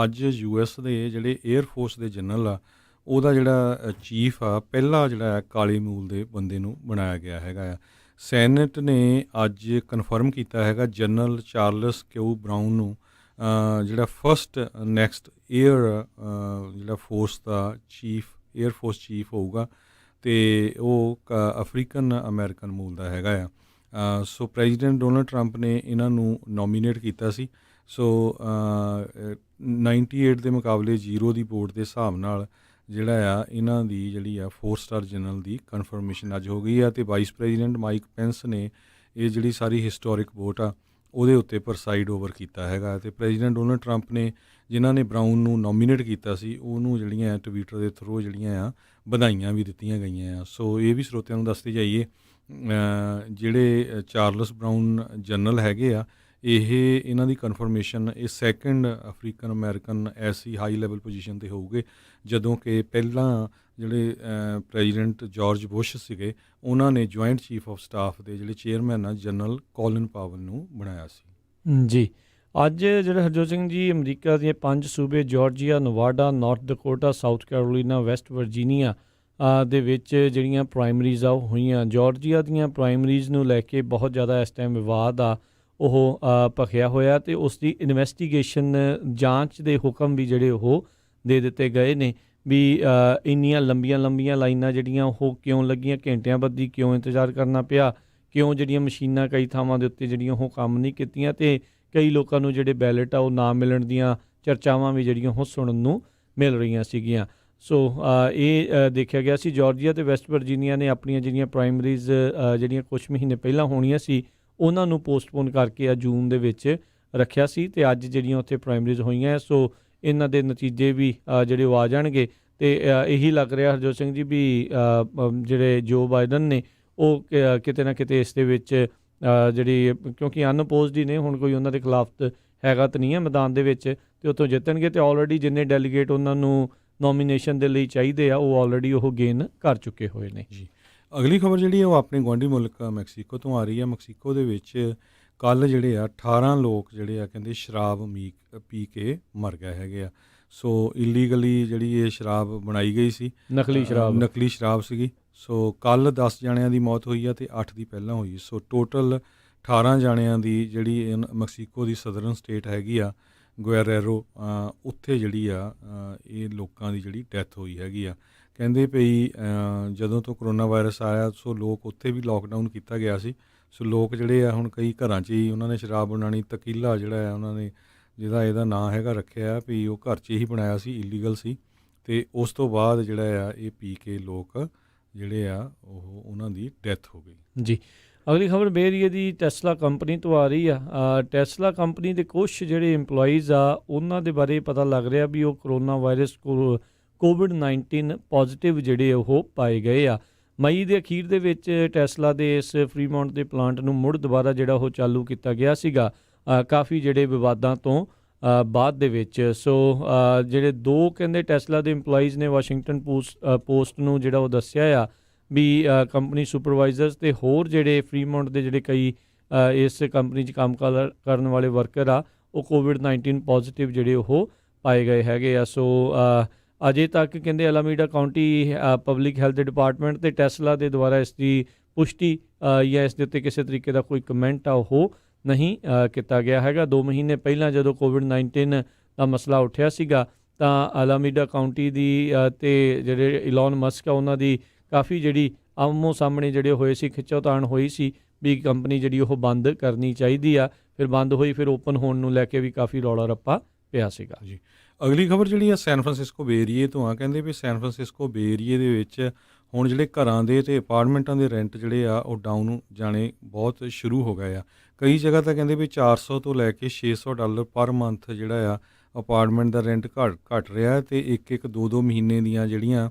ਅੱਜ US ਦੇ ਜਿਹੜੇ ਏਅਰ ਫੋਰਸ ਦੇ ਜਨਰਲ ਆ ਉਹਦਾ ਜਿਹੜਾ ਚੀਫ ਆ ਪਹਿਲਾ ਜਿਹੜਾ ਕਾਲੇ ਮੂਲ ਦੇ ਬੰਦੇ ਨੂੰ ਬਣਾਇਆ ਗਿਆ ਹੈਗਾ ਆ। ਸੈਨੇਟ ਨੇ ਅੱਜ ਕਨਫਰਮ ਕੀਤਾ ਹੈਗਾ ਜਨਰਲ ਚਾਰਲਸ ਕਿਊ ਬਰਾਊਨ ਨੂੰ ਜਿਹੜਾ ਫਸਟ ਨੈਕਸਟ ਜਿਹੜਾ ਫੋਰਸ ਦਾ ਏਅਰ ਫੋਰਸ ਚੀਫ ਹੋਊਗਾ, ਅਤੇ ਉਹ ਅਫਰੀਕਨ ਅਮਰੀਕਨ ਮੂਲ ਦਾ ਹੈਗਾ ਆ। ਸੋ ਪ੍ਰੈਜ਼ੀਡੈਂਟ ਡੋਨਲਡ ਟਰੰਪ ਨੇ ਇਹਨਾਂ ਨੂੰ ਨੋਮੀਨੇਟ ਕੀਤਾ ਸੀ। ਸੋ 98 ਦੇ ਮੁਕਾਬਲੇ 0 ਦੀ ਵੋਟ ਦੇ ਹਿਸਾਬ ਨਾਲ ਜਿਹੜਾ ਆ ਇਹਨਾਂ ਦੀ ਜਿਹੜੀ ਆ 4 ਸਟਾਰ ਜਨਰਲ ਦੀ ਕਨਫਰਮੇਸ਼ਨ ਅੱਜ ਹੋ ਗਈ ਆ। ਅਤੇ ਵਾਈਸ ਪ੍ਰੈਜ਼ੀਡੈਂਟ ਮਾਈਕ ਪੈਂਸ ਨੇ ਇਹ ਜਿਹੜੀ ਸਾਰੀ ਹਿਸਟੋਰਿਕ ਵੋਟ ਆ ਉਹਦੇ ਉੱਤੇ ਪ੍ਰਸਾਈਡ ਓਵਰ ਕੀਤਾ ਹੈਗਾ। ਅਤੇ ਪ੍ਰੈਜ਼ੀਡੈਂਟ ਡੋਨਲਡ ਟਰੰਪ ਨੇ ਜਿਨ੍ਹਾਂ ਨੇ ਬਰਾਊਨ ਨੂੰ ਨੋਮੀਨੇਟ ਕੀਤਾ ਸੀ ਉਹਨੂੰ ਜਿਹੜੀਆਂ ਟਵਿੱਟਰ ਦੇ ਥਰੂ ਜਿਹੜੀਆਂ ਆ ਵਧਾਈਆਂ ਵੀ ਦਿੱਤੀਆਂ ਗਈਆਂ ਆ। ਸੋ ਇਹ ਵੀ ਸਰੋਤਿਆਂ ਨੂੰ ਦੱਸਦੇ ਜਾਈਏ ਜਿਹੜੇ ਚਾਰਲਸ ਬਰਾਊਨ ਜਨਰਲ ਹੈਗੇ ਆ ਇਹਨਾਂ ਦੀ ਕਨਫਰਮੇਸ਼ਨ ਇਹ ਸੈਕਿੰਡ ਅਫਰੀਕਨ ਅਮਰੀਕਨ ਐਸੀ ਹਾਈ ਲੈਵਲ ਪੋਜੀਸ਼ਨ 'ਤੇ ਹੋਊਗੇ, ਜਦੋਂ ਕਿ ਪਹਿਲਾਂ ਜਿਹੜੇ ਪ੍ਰੈਜ਼ੀਡੈਂਟ ਜਾਰਜ ਬੁਸ਼ ਸੀਗੇ ਉਹਨਾਂ ਨੇ ਜੁਆਇੰਟ ਚੀਫ ਆਫ ਸਟਾਫ ਦੇ ਜਿਹੜੇ ਚੇਅਰਮੈਨ ਆ ਜਨਰਲ ਕੋਲਿਨ ਪਾਵਲ ਨੂੰ ਬਣਾਇਆ ਸੀ। ਜੀ, ਅੱਜ ਜਿਹੜਾ ਹਰਜੋਤ ਸਿੰਘ ਜੀ ਅਮਰੀਕਾ ਦੀਆਂ 5 ਸੂਬੇ Georgia, Nevada, North Dakota, South Carolina, West Virginia ਦੇ ਵਿੱਚ ਜਿਹੜੀਆਂ ਪ੍ਰਾਇਮਰੀਜ਼ ਆ ਉਹ ਹੋਈਆਂ। ਜਾਰਜੀਆ ਦੀਆਂ ਪ੍ਰਾਇਮਰੀਜ਼ ਨੂੰ ਲੈ ਕੇ ਬਹੁਤ ਜ਼ਿਆਦਾ ਇਸ ਟਾਈਮ ਵਿਵਾਦ ਆ ਉਹ ਭਖਿਆ ਹੋਇਆ, ਅਤੇ ਉਸ ਦੀ ਇਨਵੈਸਟੀਗੇਸ਼ਨ ਜਾਂਚ ਦੇ ਹੁਕਮ ਵੀ ਜਿਹੜੇ ਉਹ ਦੇ ਦਿੱਤੇ ਗਏ ਨੇ ਵੀ ਇੰਨੀਆਂ ਲੰਬੀਆਂ ਲਾਈਨਾਂ ਜਿਹੜੀਆਂ ਉਹ ਕਿਉਂ ਲੱਗੀਆਂ, ਘੰਟਿਆਂ ਬੱਧੀ ਕਿਉਂ ਇੰਤਜ਼ਾਰ ਕਰਨਾ ਪਿਆ, ਕਿਉਂ ਜਿਹੜੀਆਂ ਮਸ਼ੀਨਾਂ ਕਈ ਥਾਵਾਂ ਦੇ ਉੱਤੇ ਜਿਹੜੀਆਂ ਉਹ ਕੰਮ ਨਹੀਂ ਕੀਤੀਆਂ, ਅਤੇ ਕਈ ਲੋਕਾਂ ਨੂੰ ਜਿਹੜੇ ਬੈਲਟ ਆ ਉਹ ਨਾ ਮਿਲਣ ਦੀਆਂ ਚਰਚਾਵਾਂ ਵੀ ਜਿਹੜੀਆਂ ਉਹ ਸੁਣਨ ਨੂੰ ਮਿਲ ਰਹੀਆਂ ਸੀਗੀਆਂ। ਸੋ ਇਹ ਦੇਖਿਆ ਗਿਆ ਸੀ ਜਾਰਜੀਆ ਅਤੇ ਵੈਸਟ ਵਰਜੀਨੀਆ ਨੇ ਆਪਣੀਆਂ ਜਿਹੜੀਆਂ ਪ੍ਰਾਇਮਰੀਜ਼ ਜਿਹੜੀਆਂ ਕੁਛ ਮਹੀਨੇ ਪਹਿਲਾਂ ਹੋਣੀਆਂ ਸੀ ਉਹਨਾਂ ਨੂੰ ਪੋਸਟਪੋਨ ਕਰਕੇ ਜੂਨ ਦੇ ਵਿੱਚ ਰੱਖਿਆ ਸੀ ਤੇ ਅੱਜ ਜਿਹੜੀਆਂ ਉੱਥੇ ਪ੍ਰਾਇਮਰੀਜ਼ ਹੋਈਆਂ। ਸੋ ਇਹਨਾਂ ਦੇ ਨਤੀਜੇ ਵੀ ਜਿਹੜੇ ਉਹ ਆ ਜਾਣਗੇ ਤੇ ਇਹੀ ਲੱਗ ਰਿਹਾ ਹਰਜੋਤ ਸਿੰਘ ਜੀ ਵੀ ਜਿਹੜੇ ਜੋ ਬਾਈਡਨ ਨੇ ਉਹ ਕਿਤੇ ਨਾ ਕਿਤੇ ਇਸ ਦੇ ਵਿੱਚ ਜਿਹੜੀ ਕਿਉਂਕਿ ਅਨਅਪੋਜ਼ਡ ਹੀ ਨੇ, ਹੁਣ ਕੋਈ ਉਹਨਾਂ ਦੇ ਖਿਲਾਫ ਹੈਗਾ ਤਾਂ ਨਹੀਂ ਹੈ ਮੈਦਾਨ ਦੇ ਵਿੱਚ ਤੇ ਉੱਥੋਂ ਜਿੱਤਣਗੇ ਤੇ ਆਲਰੇਡੀ ਜਿੰਨੇ ਡੈਲੀਗੇਟ ਉਹਨਾਂ ਨੂੰ ਨੋਮੀਨੇਸ਼ਨ ਦੇ ਲਈ ਚਾਹੀਦੇ ਆ ਉਹ ਆਲਰੇਡੀ ਉਹ ਗੇਨ ਕਰ ਚੁੱਕੇ ਹੋਏ ਨੇ ਜੀ। ਅਗਲੀ ਖਬਰ ਜਿਹੜੀ ਹੈ ਉਹ ਆਪਣੇ ਗੁਆਂਢੀ ਮੁਲਕ ਮੈਕਸੀਕੋ ਤੋਂ ਆ ਰਹੀ ਹੈ। ਮੈਕਸੀਕੋ ਦੇ ਵਿੱਚ ਕੱਲ੍ਹ ਜਿਹੜੇ ਆ 18 ਲੋਕ ਜਿਹੜੇ ਆ ਕਹਿੰਦੇ ਸ਼ਰਾਬ ਪੀ ਕੇ ਮਰ ਗਏ ਹੈਗੇ ਆ। ਸੋ ਇਲੀਗਲੀ ਜਿਹੜੀ ਇਹ ਸ਼ਰਾਬ ਬਣਾਈ ਗਈ ਸੀ, ਨਕਲੀ ਸ਼ਰਾਬ ਸੀਗੀ। ਸੋ ਕੱਲ੍ਹ 10 ਜਣਿਆਂ ਦੀ ਮੌਤ ਹੋਈ ਆ ਤੇ 8 ਦੀ ਪਹਿਲਾਂ ਹੋਈ। ਸੋ ਟੋਟਲ 18 ਜਣਿਆਂ ਦੀ ਜਿਹੜੀ ਮੈਕਸੀਕੋ ਦੀ ਸਦਰਨ ਸਟੇਟ ਹੈਗੀ ਆ ਗੁਏਰੇਰੋ, ਉੱਥੇ ਜਿਹੜੀ ਆ ਇਹ ਲੋਕਾਂ ਦੀ ਜਿਹੜੀ ਡੈਥ ਹੋਈ ਹੈਗੀ ਆ। ਕਹਿੰਦੇ ਪਈ ਜਦੋਂ ਤੋਂ ਕਰੋਨਾ ਵਾਇਰਸ ਆਇਆ ਸੋ ਲੋਕ ਉੱਥੇ ਵੀ ਲੋਕਡਾਊਨ ਕੀਤਾ ਗਿਆ ਸੀ। ਸੋ ਲੋਕ ਜਿਹੜੇ ਆ ਹੁਣ ਕਈ ਘਰਾਂ 'ਚ ਹੀ ਉਹਨਾਂ ਨੇ ਸ਼ਰਾਬ ਬਣਾਉਣੀ, ਤਕੀਲਾ ਜਿਹੜਾ ਆ ਉਹਨਾਂ ਨੇ ਜਿਹਦਾ ਇਹਦਾ ਨਾਂ ਹੈਗਾ ਰੱਖਿਆ ਵੀ ਉਹ ਘਰ 'ਚ ਹੀ ਬਣਾਇਆ ਸੀ, ਇਲੀਗਲ ਸੀ। ਅਤੇ ਉਸ ਤੋਂ ਬਾਅਦ ਜਿਹੜਾ ਆ ਇਹ ਪੀ ਕੇ ਲੋਕ ਜਿਹੜੇ ਆ ਉਹਨਾਂ ਦੀ ਡੈਥ ਹੋ ਗਈ ਜੀ। ਅਗਲੀ ਖਬਰ ਬੇਰੀਏ ਦੀ ਟੈਸਲਾ ਕੰਪਨੀ ਤੋਂ ਆ ਰਹੀ ਆ। ਟੈਸਲਾ ਕੰਪਨੀ ਦੇ ਕੁਛ ਜਿਹੜੇ ਇੰਪਲੋਈਜ਼ ਆ ਉਹਨਾਂ ਦੇ ਬਾਰੇ ਪਤਾ ਲੱਗ ਰਿਹਾ ਵੀ ਉਹ ਕਰੋਨਾ ਵਾਇਰਸ ਕੋਵਿਡ-19 ਪੋਜ਼ੀਟਿਵ ਜਿਹੜੇ ਉਹ ਪਾਏ ਗਏ ਆ। ਮਈ ਦੇ ਅਖੀਰ ਦੇ ਵਿੱਚ ਟੈਸਲਾ ਦੇ ਇਸ ਫਰੀਮੌਂਟ ਦੇ ਪਲਾਂਟ ਨੂੰ ਮੁੜ ਦੁਬਾਰਾ ਜਿਹੜਾ ਉਹ ਚਾਲੂ ਕੀਤਾ ਗਿਆ ਸੀਗਾ ਕਾਫੀ ਜਿਹੜੇ ਵਿਵਾਦਾਂ ਤੋਂ ਬਾਅਦ ਦੇ ਵਿੱਚ। ਸੋ ਜਿਹੜੇ 2 ਕਹਿੰਦੇ ਟੈਸਲਾ ਦੇ ਇੰਪਲੋਈਜ਼ ਨੇ ਵਾਸ਼ਿੰਗਟਨ ਪੋਸਟ ਨੂੰ ਜਿਹੜਾ ਉਹ ਦੱਸਿਆ ਆ ਵੀ ਕੰਪਨੀ ਸੁਪਰਵਾਈਜ਼ਰਸ ਅਤੇ ਹੋਰ ਜਿਹੜੇ ਫਰੀਮੌਂਟ ਦੇ ਜਿਹੜੇ ਕਈ ਇਸ ਕੰਪਨੀ 'ਚ ਕੰਮ ਕਰਨ ਵਾਲੇ ਵਰਕਰ ਆ ਉਹ ਕੋਵਿਡ-19 ਪੋਜ਼ੀਟਿਵ ਜਿਹੜੇ ਉਹ ਪਾਏ ਗਏ ਹੈਗੇ ਆ। ਸੋ ਅਜੇ ਤੱਕ ਕਹਿੰਦੇ ਅਲਾਮੀਡਾ ਕਾਉਂਟੀ ਪਬਲਿਕ ਹੈਲਥ ਡਿਪਾਰਟਮੈਂਟ ਅਤੇ ਟੈਸਲਾ ਦੇ ਦੁਆਰਾ ਇਸ ਦੀ ਪੁਸ਼ਟੀ ਜਾਂ ਇਸ ਦੇ ਉੱਤੇ ਕਿਸੇ ਤਰੀਕੇ ਦਾ ਕੋਈ ਕਮੈਂਟ ਆ ਉਹ ਨਹੀਂ ਕੀਤਾ ਗਿਆ ਹੈਗਾ। 2 ਮਹੀਨੇ ਪਹਿਲਾਂ ਜਦੋਂ ਕੋਵਿਡ-19 ਦਾ ਮਸਲਾ ਉੱਠਿਆ ਸੀਗਾ ਤਾਂ ਅਲਾਮੀਡਾ ਕਾਉਂਟੀ ਦੀ ਅਤੇ ਜਿਹੜੇ ਇਲੌਨ ਮਸਕ ਆ ਉਹਨਾਂ ਦੀ ਕਾਫੀ ਜਿਹੜੀ ਆਮੋ ਸਾਹਮਣੇ ਜਿਹੜੇ ਹੋਏ ਸੀ, ਖਿੱਚੋਤਾਣ ਹੋਈ ਸੀ ਵੀ ਕੰਪਨੀ ਜਿਹੜੀ ਉਹ ਬੰਦ ਕਰਨੀ ਚਾਹੀਦੀ ਆ। ਫਿਰ ਬੰਦ ਹੋਈ, ਫਿਰ ਓਪਨ ਹੋਣ ਨੂੰ ਲੈ ਕੇ ਵੀ ਕਾਫੀ ਰੌਲਾ ਰੱਪਾ ਪਿਆ ਸੀਗਾ ਜੀ। ਅਗਲੀ ਖਬਰ ਜਿਹੜੀ ਆ ਸੈਨ ਫਰਾਂਸਿਸਕੋ ਬੇ ਏਰੀਏ ਤੋਂ ਆ। ਕਹਿੰਦੇ ਵੀ ਸੈਨ ਫਰਾਂਸਿਸਕੋ ਬੇ ਏਰੀਏ ਦੇ ਵਿੱਚ ਹੁਣ ਜਿਹੜੇ ਘਰਾਂ ਦੇ ਅਤੇ ਅਪਾਰਟਮੈਂਟਾਂ ਦੇ ਰੈਂਟ ਜਿਹੜੇ ਆ ਉਹ ਡਾਊਨ ਜਾਣੇ ਬਹੁਤ ਸ਼ੁਰੂ ਹੋ ਗਏ ਆ। ਕਈ ਜਗ੍ਹਾ ਤਾਂ ਕਹਿੰਦੇ ਵੀ $400 ਤੋਂ ਲੈ ਕੇ $600 ਪਰ ਮੰਥ ਜਿਹੜਾ ਆ ਅਪਾਰਟਮੈਂਟ ਦਾ ਰੈਂਟ ਘੱਟ ਰਿਹਾ ਅਤੇ 1-1, 2-2 ਮਹੀਨੇ ਦੀਆਂ ਜਿਹੜੀਆਂ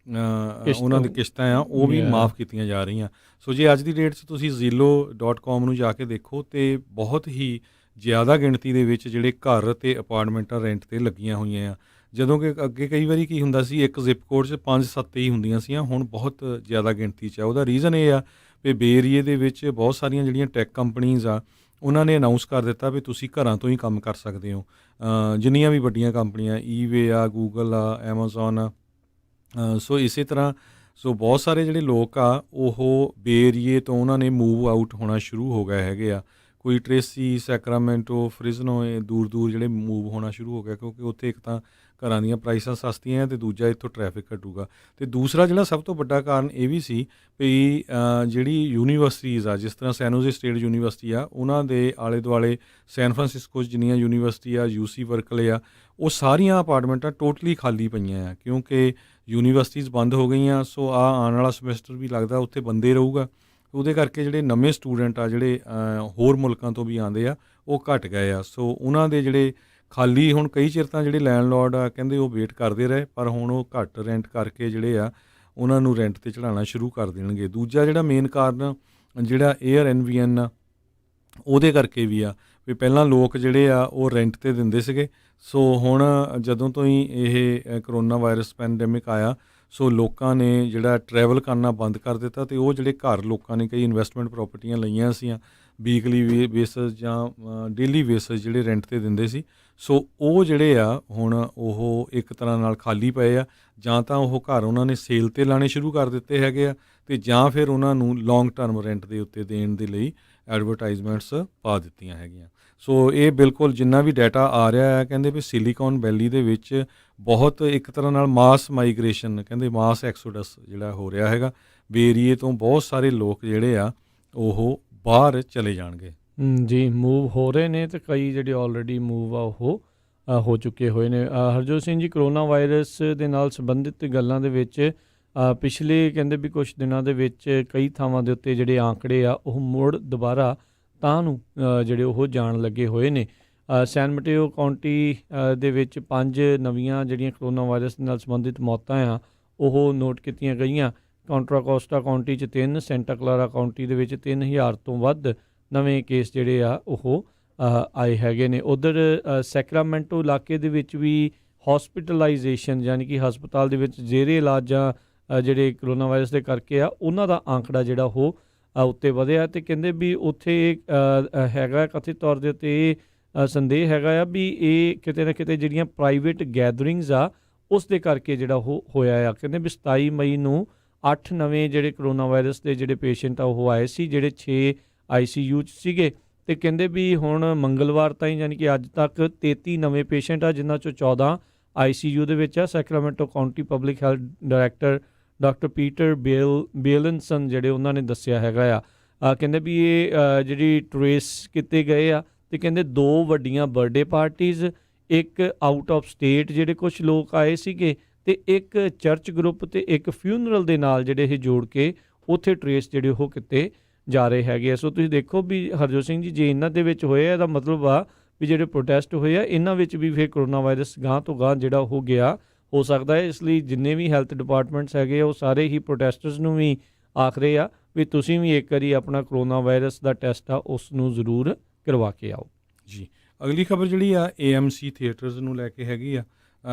ਉਹਨਾਂ ਦੀ ਕਿਸ਼ਤਾਂ ਆ ਉਹ ਵੀ ਮਾਫ ਕੀਤੀਆਂ ਜਾ ਰਹੀਆਂ। ਸੋ ਜੇ ਅੱਜ ਦੀ ਡੇਟ 'ਚ ਤੁਸੀਂ zillow.com ਨੂੰ ਜਾ ਕੇ ਦੇਖੋ ਤੇ ਬਹੁਤ ਹੀ ਜ਼ਿਆਦਾ ਗਿਣਤੀ ਦੇ ਵਿੱਚ ਜਿਹੜੇ ਘਰ ਅਤੇ ਅਪਾਰਟਮੈਂਟਾਂ ਰੈਂਟ 'ਤੇ ਲੱਗੀਆਂ ਹੋਈਆਂ ਆ। ਜਦੋਂ ਕਿ ਅੱਗੇ ਕਈ ਵਾਰੀ ਕੀ ਹੁੰਦਾ ਸੀ ਇੱਕ ਜ਼ਿਪ ਕੋਡ 'ਚ 5-7 ਹੀ ਹੁੰਦੀਆਂ ਸੀਆਂ, ਹੁਣ ਬਹੁਤ ਜ਼ਿਆਦਾ ਗਿਣਤੀ 'ਚ ਆ। ਉਹਦਾ ਰੀਜ਼ਨ ਇਹ ਆ ਵੀ ਬੇ ਏਰੀਏ ਦੇ ਵਿੱਚ ਬਹੁਤ ਸਾਰੀਆਂ ਜਿਹੜੀਆਂ ਟੈਕ ਕੰਪਨੀਜ਼ ਆ ਉਹਨਾਂ ਨੇ ਅਨਾਊਂਸ ਕਰ ਦਿੱਤਾ ਵੀ ਤੁਸੀਂ ਘਰਾਂ ਤੋਂ ਹੀ ਕੰਮ ਕਰ ਸਕਦੇ ਹੋ। ਜਿੰਨੀਆਂ ਵੀ ਵੱਡੀਆਂ ਕੰਪਨੀਆਂ ਈਵੇ ਆ, ਗੂਗਲ ਆ, ਐਮਾਜ਼ੋਨ ਆ। ਸੋ ਇਸੇ ਤਰ੍ਹਾਂ ਬਹੁਤ ਸਾਰੇ ਜਿਹੜੇ ਲੋਕ ਆ ਉਹ ਬੇ ਏਰੀਏ ਤੋਂ ਉਹਨਾਂ ਨੇ ਮੂਵ ਆਊਟ ਹੋਣਾ ਸ਼ੁਰੂ ਹੋ ਗਏ ਹੈਗੇ ਆ। ਕੋਈ ਟ੍ਰੇਸੀ, ਸੈਕਰਾਮੈਂਟੋ, ਫ੍ਰਿਜ਼ਨੋ ਦੂਰ ਜਿਹੜੇ ਮੂਵ ਹੋਣਾ ਸ਼ੁਰੂ ਹੋ ਗਿਆ ਕਿਉਂਕਿ ਉੱਥੇ ਇੱਕ ਤਾਂ ਘਰਾਂ ਦੀਆਂ ਪ੍ਰਾਈਸਾਂ ਸਸਤੀਆਂ ਅਤੇ ਦੂਜਾ ਇੱਥੋਂ ਟ੍ਰੈਫਿਕ ਘਟੂਗਾ। ਅਤੇ ਦੂਸਰਾ ਜਿਹੜਾ ਸਭ ਤੋਂ ਵੱਡਾ ਕਾਰਨ ਇਹ ਵੀ ਸੀ ਵੀ ਜਿਹੜੀ ਯੂਨੀਵਰਸਿਟੀਜ਼ ਆ, ਜਿਸ ਤਰ੍ਹਾਂ ਸੈਨ ਹੋਜ਼ੇ ਸਟੇਟ ਯੂਨੀਵਰਸਿਟੀ ਆ, ਉਹਨਾਂ ਦੇ ਆਲੇ ਦੁਆਲੇ ਸੈਨ ਫਰਾਂਸਿਸਕੋ 'ਚ ਜਿੰਨੀਆਂ ਯੂਨੀਵਰਸਿਟੀ ਆ, UC ਬਰਕਲੇ ਆ, ਉਹ ਸਾਰੀਆਂ ਅਪਾਰਟਮੈਂਟਾਂ ਟੋਟਲੀ ਖਾਲੀ ਪਈਆਂ ਆ ਕਿਉਂਕਿ ਯੂਨੀਵਰਸਿਟੀਜ਼ ਬੰਦ ਹੋ ਗਈਆਂ। ਸੋ ਆਉਣ ਵਾਲਾ ਸਮੈਸਟਰ ਵੀ ਲੱਗਦਾ ਉੱਥੇ ਬੰਦੇ ਰਹੂਗਾ। ਉਹਦੇ ਕਰਕੇ ਜਿਹੜੇ ਨਵੇਂ ਸਟੂਡੈਂਟ ਆ ਜਿਹੜੇ ਹੋਰ ਮੁਲਕਾਂ ਤੋਂ ਵੀ ਆਉਂਦੇ ਆ ਉਹ ਘਟ ਗਏ ਆ। ਸੋ ਉਹਨਾਂ ਦੇ ਜਿਹੜੇ ਖਾਲੀ ਹੁਣ ਕਈ ਚਿਰ ਤਾਂ ਜਿਹੜੇ ਲੈਂਡਲੋਰਡ ਆ ਕਹਿੰਦੇ ਉਹ ਵੇਟ ਕਰਦੇ ਰਹੇ, ਪਰ ਹੁਣ ਉਹ ਘੱਟ ਰੈਂਟ ਕਰਕੇ ਜਿਹੜੇ ਆ ਉਹਨਾਂ ਨੂੰ ਰੈਂਟ 'ਤੇ ਚੜ੍ਹਾਉਣਾ ਸ਼ੁਰੂ ਕਰ ਦੇਣਗੇ। ਦੂਜਾ ਜਿਹੜਾ ਮੇਨ ਕਾਰਨ ਜਿਹੜਾ Airbnb ਆ ਉਹਦੇ ਕਰਕੇ ਵੀ ਆ ਵੀ ਪਹਿਲਾਂ ਲੋਕ ਜਿਹੜੇ ਆ ਉਹ ਰੈਂਟ 'ਤੇ ਦਿੰਦੇ ਸੀਗੇ। ਸੋ ਹੁਣ ਜਦੋਂ ਤੋਂ ਹੀ ਇਹ ਕਰੋਨਾ ਵਾਇਰਸ ਪੈਂਡੈਮਿਕ ਆਇਆ ਸੋ ਲੋਕਾਂ ਨੇ ਜਿਹੜਾ ਟਰੈਵਲ ਕਰਨਾ ਬੰਦ ਕਰ ਦਿੱਤਾ ਅਤੇ ਉਹ ਜਿਹੜੇ ਘਰ ਲੋਕਾਂ ਨੇ ਕਈ ਇਨਵੈਸਟਮੈਂਟ ਪ੍ਰੋਪਰਟੀਆਂ ਲਈਆਂ ਸੀਆਂ ਵੀਕਲੀ ਬੇਸਿਸ ਜਾਂ ਡੇਲੀ ਬੇਸਿਸ ਜਿਹੜੇ ਰੈਂਟ 'ਤੇ ਦਿੰਦੇ ਸੀ। ਸੋ ਉਹ ਜਿਹੜੇ ਆ ਹੁਣ ਉਹ ਇੱਕ ਤਰ੍ਹਾਂ ਨਾਲ ਖਾਲੀ ਪਏ ਆ। ਜਾਂ ਤਾਂ ਉਹ ਘਰ ਉਹਨਾਂ ਨੇ ਸੇਲ 'ਤੇ ਲਾਣੇ ਸ਼ੁਰੂ ਕਰ ਦਿੱਤੇ ਹੈਗੇ ਆ ਅਤੇ ਜਾਂ ਫਿਰ ਉਹਨਾਂ ਨੂੰ ਲੌਂਗ ਟਰਮ ਰੈਂਟ ਦੇ ਉੱਤੇ ਦੇਣ ਦੇ ਲਈ ਐਡਵਰਟਾਈਜ਼ਮੈਂਟਸ ਪਾ ਦਿੱਤੀਆਂ ਹੈਗੀਆਂ। ਸੋ ਇਹ ਬਿਲਕੁਲ ਜਿੰਨਾ ਵੀ ਡਾਟਾ ਆ ਰਿਹਾ ਹੈ ਕਹਿੰਦੇ ਵੀ ਸਿਲੀਕੌਨ ਵੈਲੀ ਦੇ ਵਿੱਚ ਬਹੁਤ ਇੱਕ ਤਰ੍ਹਾਂ ਨਾਲ ਮਾਸ ਮਾਈਗ੍ਰੇਸ਼ਨ ਕਹਿੰਦੇ ਮਾਸ ਐਕਸੋਡਸ ਜਿਹੜਾ ਹੋ ਰਿਹਾ ਹੈਗਾ। ਬੇ ਏਰੀਏ ਤੋਂ ਬਹੁਤ ਸਾਰੇ ਲੋਕ ਜਿਹੜੇ ਆ ਉਹ ਬਾਹਰ ਚਲੇ ਜਾਣਗੇ ਜੀ, ਮੂਵ ਹੋ ਰਹੇ ਨੇ ਅਤੇ ਕਈ ਜਿਹੜੇ ਆਲਰੇਡੀ ਮੂਵ ਆ ਉਹ ਹੋ ਚੁੱਕੇ ਹੋਏ ਨੇ। ਹਰਜੋਤ ਸਿੰਘ ਜੀ, ਕਰੋਨਾ ਵਾਇਰਸ ਦੇ ਨਾਲ ਸੰਬੰਧਿਤ ਗੱਲਾਂ ਦੇ ਵਿੱਚ ਪਿਛਲੇ ਕਹਿੰਦੇ ਵੀ ਕੁਛ ਦਿਨਾਂ ਦੇ ਵਿੱਚ ਕਈ ਥਾਵਾਂ ਦੇ ਉੱਤੇ ਜਿਹੜੇ ਆંકੜੇ ਆ ਉਹ ਮੁੜ ਦੁਬਾਰਾ ਤਾਂ ਨੂੰ ਜਿਹੜੇ ਉਹ ਜਾਣ ਲੱਗੇ ਹੋਏ ਨੇ। ਸੈਨ ਮਟੇਓ ਕਾਉਂਟੀ ਦੇ ਵਿੱਚ 5 ਨਵੀਆਂ ਜਿਹੜੀਆਂ ਕਰੋਨਾ ਵਾਇਰਸ ਨਾਲ ਸੰਬੰਧਿਤ ਮੌਤਾਂ ਆ ਉਹ ਨੋਟ ਕੀਤੀਆਂ ਗਈਆਂ। ਕਾਂਟਰਾ ਕੋਸਟਾ ਕਾਉਂਟੀ 'ਚ 3, ਸੈਂਟਾ ਕਲਾਰਾ ਕਾਉਂਟੀ ਦੇ ਵਿੱਚ 3000 ਤੋਂ ਵੱਧ ਨਵੇਂ ਕੇਸ ਜਿਹੜੇ ਆ ਉਹ ਆਏ ਹੈਗੇ ਨੇ। ਉੱਧਰ ਸੈਕਰਾਮੈਂਟੋ ਇਲਾਕੇ ਦੇ ਵਿੱਚ ਵੀ ਹੌਸਪੀਟਲਾਈਜੇਸ਼ਨ ਯਾਨੀ ਕਿ ਹਸਪਤਾਲ ਦੇ ਵਿੱਚ ਜ਼ੇਰੇ ਇਲਾਜ ਜਾਂ ਜਿਹੜੇ ਕਰੋਨਾ ਵਾਇਰਸ ਦੇ ਕਰਕੇ ਆ ਉਹਨਾਂ ਦਾ ਆਂਕੜਾ ਜਿਹੜਾ ਉਹ ਉੱਤੇ ਵਧਿਆ, ਅਤੇ ਕਹਿੰਦੇ ਵੀ ਉੱਥੇ ਹੈਗਾ ਕਥਿਤ ਤੌਰ ਦੇ ਉੱਤੇ ਇਹ ਸੰਦੇਹ ਹੈਗਾ ਆ ਵੀ ਇਹ ਕਿਤੇ ਨਾ ਕਿਤੇ ਜਿਹੜੀਆਂ ਪ੍ਰਾਈਵੇਟ ਗੈਦਰਿੰਗਸ ਆ ਉਸ ਦੇ ਕਰਕੇ ਜਿਹੜਾ ਉਹ ਹੋਇਆ ਆ। ਕਹਿੰਦੇ ਵੀ 27 ਮਈ ਨੂੰ 8 ਨਵੇਂ ਜਿਹੜੇ ਕਰੋਨਾ ਵਾਇਰਸ ਦੇ ਜਿਹੜੇ ਪੇਸ਼ੈਂਟ ਆ ਉਹ ਆਏ ਸੀ, ਜਿਹੜੇ 6 ICU 'ਚ ਸੀਗੇ, ਅਤੇ ਕਹਿੰਦੇ ਵੀ ਹੁਣ ਮੰਗਲਵਾਰ ਤਾਈਂ ਯਾਨੀ ਕਿ ਅੱਜ ਤੱਕ 33 ਨਵੇਂ ਪੇਸ਼ੈਂਟ ਆ, ਜਿਨ੍ਹਾਂ 'ਚੋਂ 14 ICU ਦੇ ਵਿੱਚ ਆ। Sacramento County public health director doctor Peter Beilenson ਜਿਹੜੇ ਉਹਨਾਂ ਨੇ ਦੱਸਿਆ ਹੈਗਾ ਆ। ਕਹਿੰਦੇ ਵੀ ਇਹ ਜਿਹੜੀ ਟਰੇਸ ਕੀਤੇ ਗਏ ਆ, ਅਤੇ ਕਹਿੰਦੇ 2 ਵੱਡੀਆਂ ਬਰਥਡੇ ਪਾਰਟੀਜ਼, ਇੱਕ ਆਊਟ ਆਫ ਸਟੇਟ ਜਿਹੜੇ ਕੁਝ ਲੋਕ ਆਏ ਸੀਗੇ, ਅਤੇ ਇੱਕ ਚਰਚ ਗਰੁੱਪ ਅਤੇ ਇੱਕ ਫਿਊਨਰਲ ਦੇ ਨਾਲ ਜਿਹੜੇ ਇਹ ਜੋੜ ਕੇ ਉੱਥੇ ਟਰੇਸ ਜਿਹੜੇ ਉਹ ਕੀਤੇ ਜਾ ਰਹੇ ਹੈਗੇ ਆ। ਸੋ ਤੁਸੀਂ ਦੇਖੋ ਵੀ ਹਰਜੋਤ ਸਿੰਘ ਜੀ, ਜੇ ਇਹਨਾਂ ਦੇ ਵਿੱਚ ਹੋਏ ਆ ਇਹਦਾ ਮਤਲਬ ਆ ਵੀ ਜਿਹੜੇ ਪ੍ਰੋਟੈਸਟ ਹੋਏ ਆ ਇਹਨਾਂ ਵਿੱਚ ਵੀ ਫਿਰ ਕਰੋਨਾ ਵਾਇਰਸ ਗਾਂਹ ਤੋਂ ਗਾਂਹ ਜਿਹੜਾ ਉਹ ਗਿਆ ਹੋ ਸਕਦਾ ਹੈ। ਇਸ ਲਈ ਜਿੰਨੇ ਵੀ ਹੈਲਥ ਡਿਪਾਰਟਮੈਂਟਸ ਹੈਗੇ ਆ ਉਹ ਸਾਰੇ ਹੀ ਪ੍ਰੋਟੈਸਟਰਸ ਨੂੰ ਵੀ ਆਖ ਰਹੇ ਆ ਵੀ ਤੁਸੀਂ ਵੀ ਇੱਕ ਵਾਰੀ ਆਪਣਾ ਕਰੋਨਾ ਵਾਇਰਸ ਦਾ ਟੈਸਟ ਆ ਉਸ ਨੂੰ ਜ਼ਰੂਰ ਕਰਵਾ ਕੇ ਆਓ ਜੀ। ਅਗਲੀ ਖਬਰ ਜਿਹੜੀ ਆ AMC ਥੀਏਟਰਸ ਨੂੰ ਲੈ ਕੇ ਹੈਗੀ ਆ।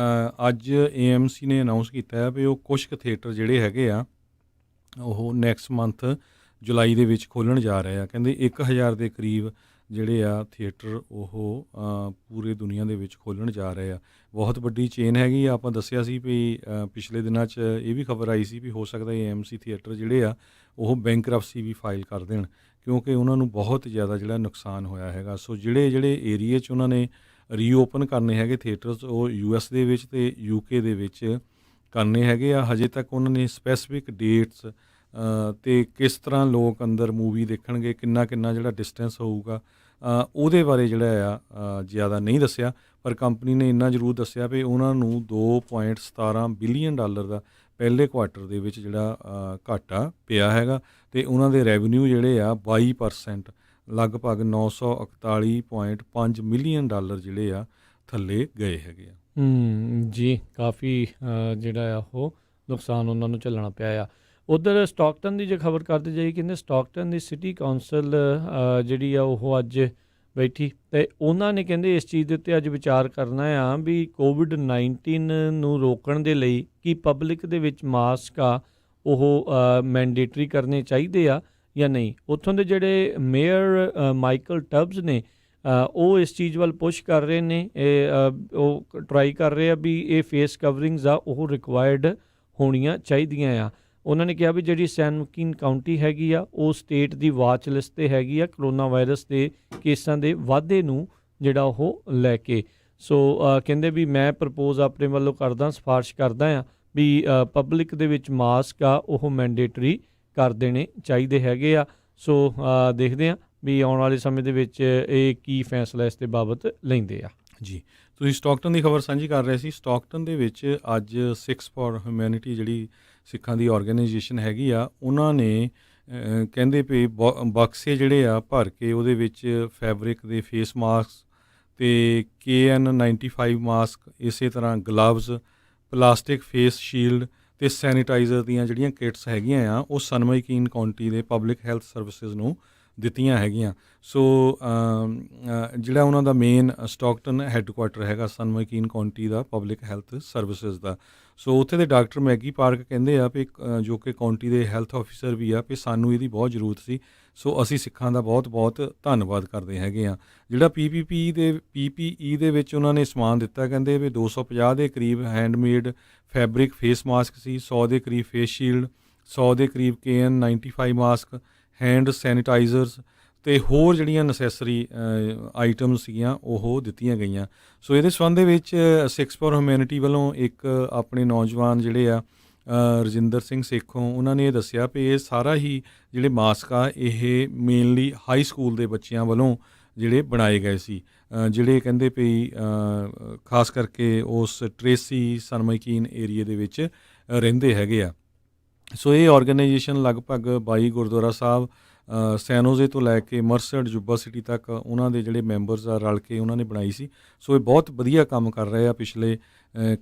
ਅੱਜ AMC ਨੇ ਅਨਾਊਂਸ ਕੀਤਾ ਹੈ ਵੀ ਉਹ ਕੁਛ ਕੁ ਥੀਏਟਰ ਜਿਹੜੇ ਹੈਗੇ ਆ ਉਹ ਨੈਕਸਟ ਮੰਥ ਜੁਲਾਈ ਦੇ ਵਿੱਚ ਖੋਲ੍ਹਣ ਜਾ ਰਹੇ ਆ। ਕਹਿੰਦੇ 1000 ਦੇ ਕਰੀਬ ਜਿਹੜੇ ਆ ਥੀਏਟਰ ਉਹ ਪੂਰੇ ਦੁਨੀਆ ਦੇ ਵਿੱਚ ਖੋਲ੍ਹਣ ਜਾ ਰਹੇ ਆ। ਬਹੁਤ ਵੱਡੀ ਚੇਨ ਹੈਗੀ ਆ। ਆਪਾਂ ਦੱਸਿਆ ਸੀ ਵੀ ਪਿਛਲੇ ਦਿਨਾਂ 'ਚ ਇਹ ਵੀ ਖਬਰ ਆਈ ਸੀ ਵੀ ਹੋ ਸਕਦਾ AMC ਥੀਏਟਰ ਜਿਹੜੇ ਆ ਉਹ ਬੈਂਕਰਪਸੀ ਵੀ ਫਾਈਲ ਕਰ ਦੇਣ, ਕਿਉਂਕਿ ਉਹਨਾਂ ਨੂੰ ਬਹੁਤ ਜ਼ਿਆਦਾ ਜਿਹੜਾ ਨੁਕਸਾਨ ਹੋਇਆ ਹੈਗਾ। ਸੋ ਜਿਹੜੇ ਏਰੀਏ 'ਚ ਉਹਨਾਂ ਨੇ ਰੀਓਪਨ ਕਰਨੇ ਹੈਗੇ ਥੀਏਟਰਸ ਉਹ US ਦੇ ਵਿੱਚ ਅਤੇ UK ਦੇ ਵਿੱਚ ਕਰਨੇ ਹੈਗੇ ਆ। ਹਜੇ ਤੱਕ ਉਹਨਾਂ ਨੇ ਸਪੈਸੀਫਿਕ ਡੇਟਸ ਅਤੇ ਕਿਸ ਤਰ੍ਹਾਂ ਲੋਕ ਅੰਦਰ ਮੂਵੀ ਦੇਖਣਗੇ, ਕਿੰਨਾ ਜਿਹੜਾ ਡਿਸਟੈਂਸ ਹੋਊਗਾ, ਉਹਦੇ ਬਾਰੇ ਜਿਹੜਾ ਆ ਜ਼ਿਆਦਾ ਨਹੀਂ ਦੱਸਿਆ। ਪਰ ਕੰਪਨੀ ਨੇ ਇੰਨਾ ਜ਼ਰੂਰ ਦੱਸਿਆ ਵੀ ਉਹਨਾਂ ਨੂੰ $2.17 ਬਿਲੀਅਨ ਦਾ ਪਹਿਲੇ ਕੁਆਰਟਰ ਦੇ ਵਿੱਚ ਜਿਹੜਾ ਘਾਟਾ ਪਿਆ ਹੈਗਾ, ਅਤੇ ਉਹਨਾਂ ਦੇ ਰੈਵਨਿਊ ਜਿਹੜੇ ਆ 22% ਲਗਭਗ $941.5 ਮਿਲੀਅਨ ਜਿਹੜੇ ਆ ਥੱਲੇ ਗਏ ਹੈਗੇ ਆ। ਜੀ, ਕਾਫੀ ਜਿਹੜਾ ਆ ਉਹ ਨੁਕਸਾਨ ਉਹਨਾਂ ਨੂੰ ਝੱਲਣਾ ਪਿਆ ਆ। ਉੱਧਰ ਸਟਾਕਟਨ ਦੀ ਜੇ ਖਬਰ ਕਰਦੇ ਜਾਈਏ, ਕਹਿੰਦੇ ਸਟਾਕਟਨ ਦੀ ਸਿਟੀ ਕਾਉਂਸਲ ਜਿਹੜੀ ਆ ਉਹ ਅੱਜ ਬੈਠੀ, ਅਤੇ ਉਹਨਾਂ ਨੇ ਕਹਿੰਦੇ ਇਸ ਚੀਜ਼ ਦੇ ਉੱਤੇ ਅੱਜ ਵਿਚਾਰ ਕਰਨਾ ਆ ਵੀ COVID-19 ਨੂੰ ਰੋਕਣ ਦੇ ਲਈ ਕੀ ਪਬਲਿਕ ਦੇ ਵਿੱਚ ਮਾਸਕ ਆ ਉਹ ਮੈਂਡੇਟਰੀ ਕਰਨੇ ਚਾਹੀਦੇ ਆ ਜਾਂ ਨਹੀਂ। ਉੱਥੋਂ ਦੇ ਜਿਹੜੇ ਮੇਅਰ ਮਾਈਕਲ ਟਬਸ ਨੇ ਉਹ ਇਸ ਚੀਜ਼ ਵੱਲ ਪੁਸ਼ ਕਰ ਰਹੇ ਨੇ, ਉਹ ਟਰਾਈ ਕਰ ਰਹੇ ਆ ਵੀ ਇਹ ਫੇਸ ਕਵਰਿੰਗਸ ਆ ਉਹ ਰਿਕਵਾਇਰਡ ਹੋਣੀਆਂ ਚਾਹੀਦੀਆਂ ਆ। ਉਹਨਾਂ ਨੇ ਕਿਹਾ ਵੀ ਜਿਹੜੀ ਸੈਨ ਮਕੀਨ ਕਾਉਂਟੀ ਹੈਗੀ ਆ ਉਹ ਸਟੇਟ ਦੀ ਵਾਚ ਲਿਸਟ 'ਤੇ ਹੈਗੀ ਆ ਕਰੋਨਾ ਵਾਇਰਸ ਦੇ ਕੇਸਾਂ ਦੇ ਵਾਧੇ ਨੂੰ ਜਿਹੜਾ ਉਹ ਲੈ ਕੇ। ਸੋ ਕਹਿੰਦੇ ਵੀ ਮੈਂ ਪ੍ਰਪੋਜ਼ ਆਪਣੇ ਵੱਲੋਂ ਕਰਦਾ, ਸਿਫਾਰਿਸ਼ ਕਰਦਾ ਆ ਵੀ ਪਬਲਿਕ ਦੇ ਵਿੱਚ ਮਾਸਕ ਆ ਉਹ ਮੈਂਡੇਟਰੀ ਕਰ ਦੇਣੇ ਚਾਹੀਦੇ ਹੈਗੇ ਆ। ਸੋ ਦੇਖਦੇ ਹਾਂ ਵੀ ਆਉਣ ਵਾਲੇ ਸਮੇਂ ਦੇ ਵਿੱਚ ਇਹ ਕੀ ਫੈਸਲਾ ਇਸ ਦੇ ਬਾਬਤ ਲੈਂਦੇ ਆ। ਜੀ, ਤੁਸੀਂ ਸਟਾਕਟਨ ਦੀ ਖਬਰ ਸਾਂਝੀ ਕਰ ਰਹੇ ਸੀ। ਸਟਾਕਟਨ ਦੇ ਵਿੱਚ ਅੱਜ ਸਿੱਖਸ ਫਾਰ ਹਿਊਮੈਨਿਟੀ ਜਿਹੜੀ ਸਿੱਖਾਂ ਦੀ ਆਰਗੇਨਾਈਜੇਸ਼ਨ ਹੈਗੀ ਆ, ਉਹਨਾਂ ਨੇ ਕਹਿੰਦੇ ਵੀ ਬਕਸੇ ਜਿਹੜੇ ਆ ਭਰ ਕੇ ਉਹਦੇ ਵਿੱਚ ਫੈਬਰਿਕ ਦੇ ਫੇਸ ਮਾਸਕ ਅਤੇ KN95 ਮਾਸਕ, ਇਸੇ ਤਰ੍ਹਾਂ ਗਲਵਜ਼, ਪਲਾਸਟਿਕ ਫੇਸ ਸ਼ੀਲਡ ਅਤੇ ਸੈਨੀਟਾਈਜ਼ਰ ਦੀਆਂ ਜਿਹੜੀਆਂ ਕਿਟਸ ਹੈਗੀਆਂ ਆ ਉਹ ਸਨਮਾਈਕੀਨ ਕਾਉਂਟੀ ਦੇ ਪਬਲਿਕ ਹੈਲਥ ਸਰਵਿਸਿਜ਼ ਨੂੰ ਦਿੱਤੀਆਂ ਹੈਗੀਆਂ। ਸੋ ਜਿਹੜਾ ਉਹਨਾਂ ਦਾ ਮੇਨ ਸਟਾਕਟਨ ਹੈੱਡਕੁਆਟਰ ਹੈਗਾ ਸਨਮਾਈਕੀਨ ਕਾਉਂਟੀ ਦਾ ਪਬਲਿਕ ਹੈਲਥ ਸਰਵਿਸਿਜ਼ ਦਾ। ਸੋ ਉੱਥੇ ਦੇ ਡਾਕਟਰ ਮੈਗੀ ਪਾਰਕ ਕਹਿੰਦੇ ਆ ਵੀ ਜੋ ਕਿ ਕਾਉਂਟੀ ਦੇ ਹੈਲਥ ਆਫਿਸਰ ਵੀ ਆ ਵੀ ਸਾਨੂੰ ਇਹਦੀ ਬਹੁਤ ਜ਼ਰੂਰਤ ਸੀ। ਸੋ ਅਸੀਂ ਸਿੱਖਾਂ ਦਾ ਬਹੁਤ ਧੰਨਵਾਦ ਕਰਦੇ ਹੈਗੇ ਆ। ਜਿਹੜਾ PPE ਦੇ ਵਿੱਚ ਉਹਨਾਂ ਨੇ ਸਮਾਨ ਦਿੱਤਾ, ਕਹਿੰਦੇ ਵੀ 250 ਦੇ ਕਰੀਬ ਹੈਂਡਮੇਡ ਫੈਬਰਿਕ ਫੇਸ ਮਾਸਕ ਸੀ, 100 ਦੇ ਕਰੀਬ ਫੇਸ ਸ਼ੀਲਡ, 100 ਦੇ ਕਰੀਬ KN95 ਮਾਸਕ, ਹੈਂਡ ਸੈਨੀਟਾਈਜ਼ਰਸ ਅਤੇ ਹੋਰ ਜਿਹੜੀਆਂ ਨਸੈਸਰੀ ਆਈਟਮਸ ਸੀਗੀਆਂ ਉਹ ਦਿੱਤੀਆਂ ਗਈਆਂ। ਸੋ ਇਹਦੇ ਸੰਬੰਧ ਦੇ ਵਿੱਚ ਸਿੱਖਸ ਫਾਰ ਹਿਊਮੈਨਿਟੀ ਵੱਲੋਂ ਇੱਕ ਆਪਣੇ ਨੌਜਵਾਨ ਜਿਹੜੇ ਆ ਰਜਿੰਦਰ ਸਿੰਘ ਸੇਖੋਂ, ਉਹਨਾਂ ਨੇ ਇਹ ਦੱਸਿਆ ਵੀ ਇਹ ਸਾਰਾ ਹੀ ਜਿਹੜੇ ਮਾਸਕ ਆ ਇਹ ਮੇਨਲੀ ਹਾਈ ਸਕੂਲ ਦੇ ਬੱਚਿਆਂ ਵੱਲੋਂ ਜਿਹੜੇ ਬਣਾਏ ਗਏ ਸੀ, ਜਿਹੜੇ ਕਹਿੰਦੇ ਵੀ ਖਾਸ ਕਰਕੇ ਉਸ ਟਰੇਸੀ ਸਨਮਾਈਕੀਨ ਏਰੀਏ ਦੇ ਵਿੱਚ ਰਹਿੰਦੇ ਹੈਗੇ ਆ। ਸੋ ਇਹ ਆਰਗੇਨਾਈਜੇਸ਼ਨ ਲਗਭਗ 22 ਗੁਰਦੁਆਰਾ ਸਾਹਿਬ ਸੈਨੋਜ਼ੇ ਤੋਂ ਲੈ ਕੇ ਮਰਸਡ ਜੁੱਬਾ ਸਿਟੀ ਤੱਕ ਉਹਨਾਂ ਦੇ ਜਿਹੜੇ ਮੈਂਬਰਸ ਆ ਰਲ ਕੇ ਉਹਨਾਂ ਨੇ ਬਣਾਈ ਸੀ। ਸੋ ਇਹ ਬਹੁਤ ਵਧੀਆ ਕੰਮ ਕਰ ਰਹੇ ਆ ਪਿਛਲੇ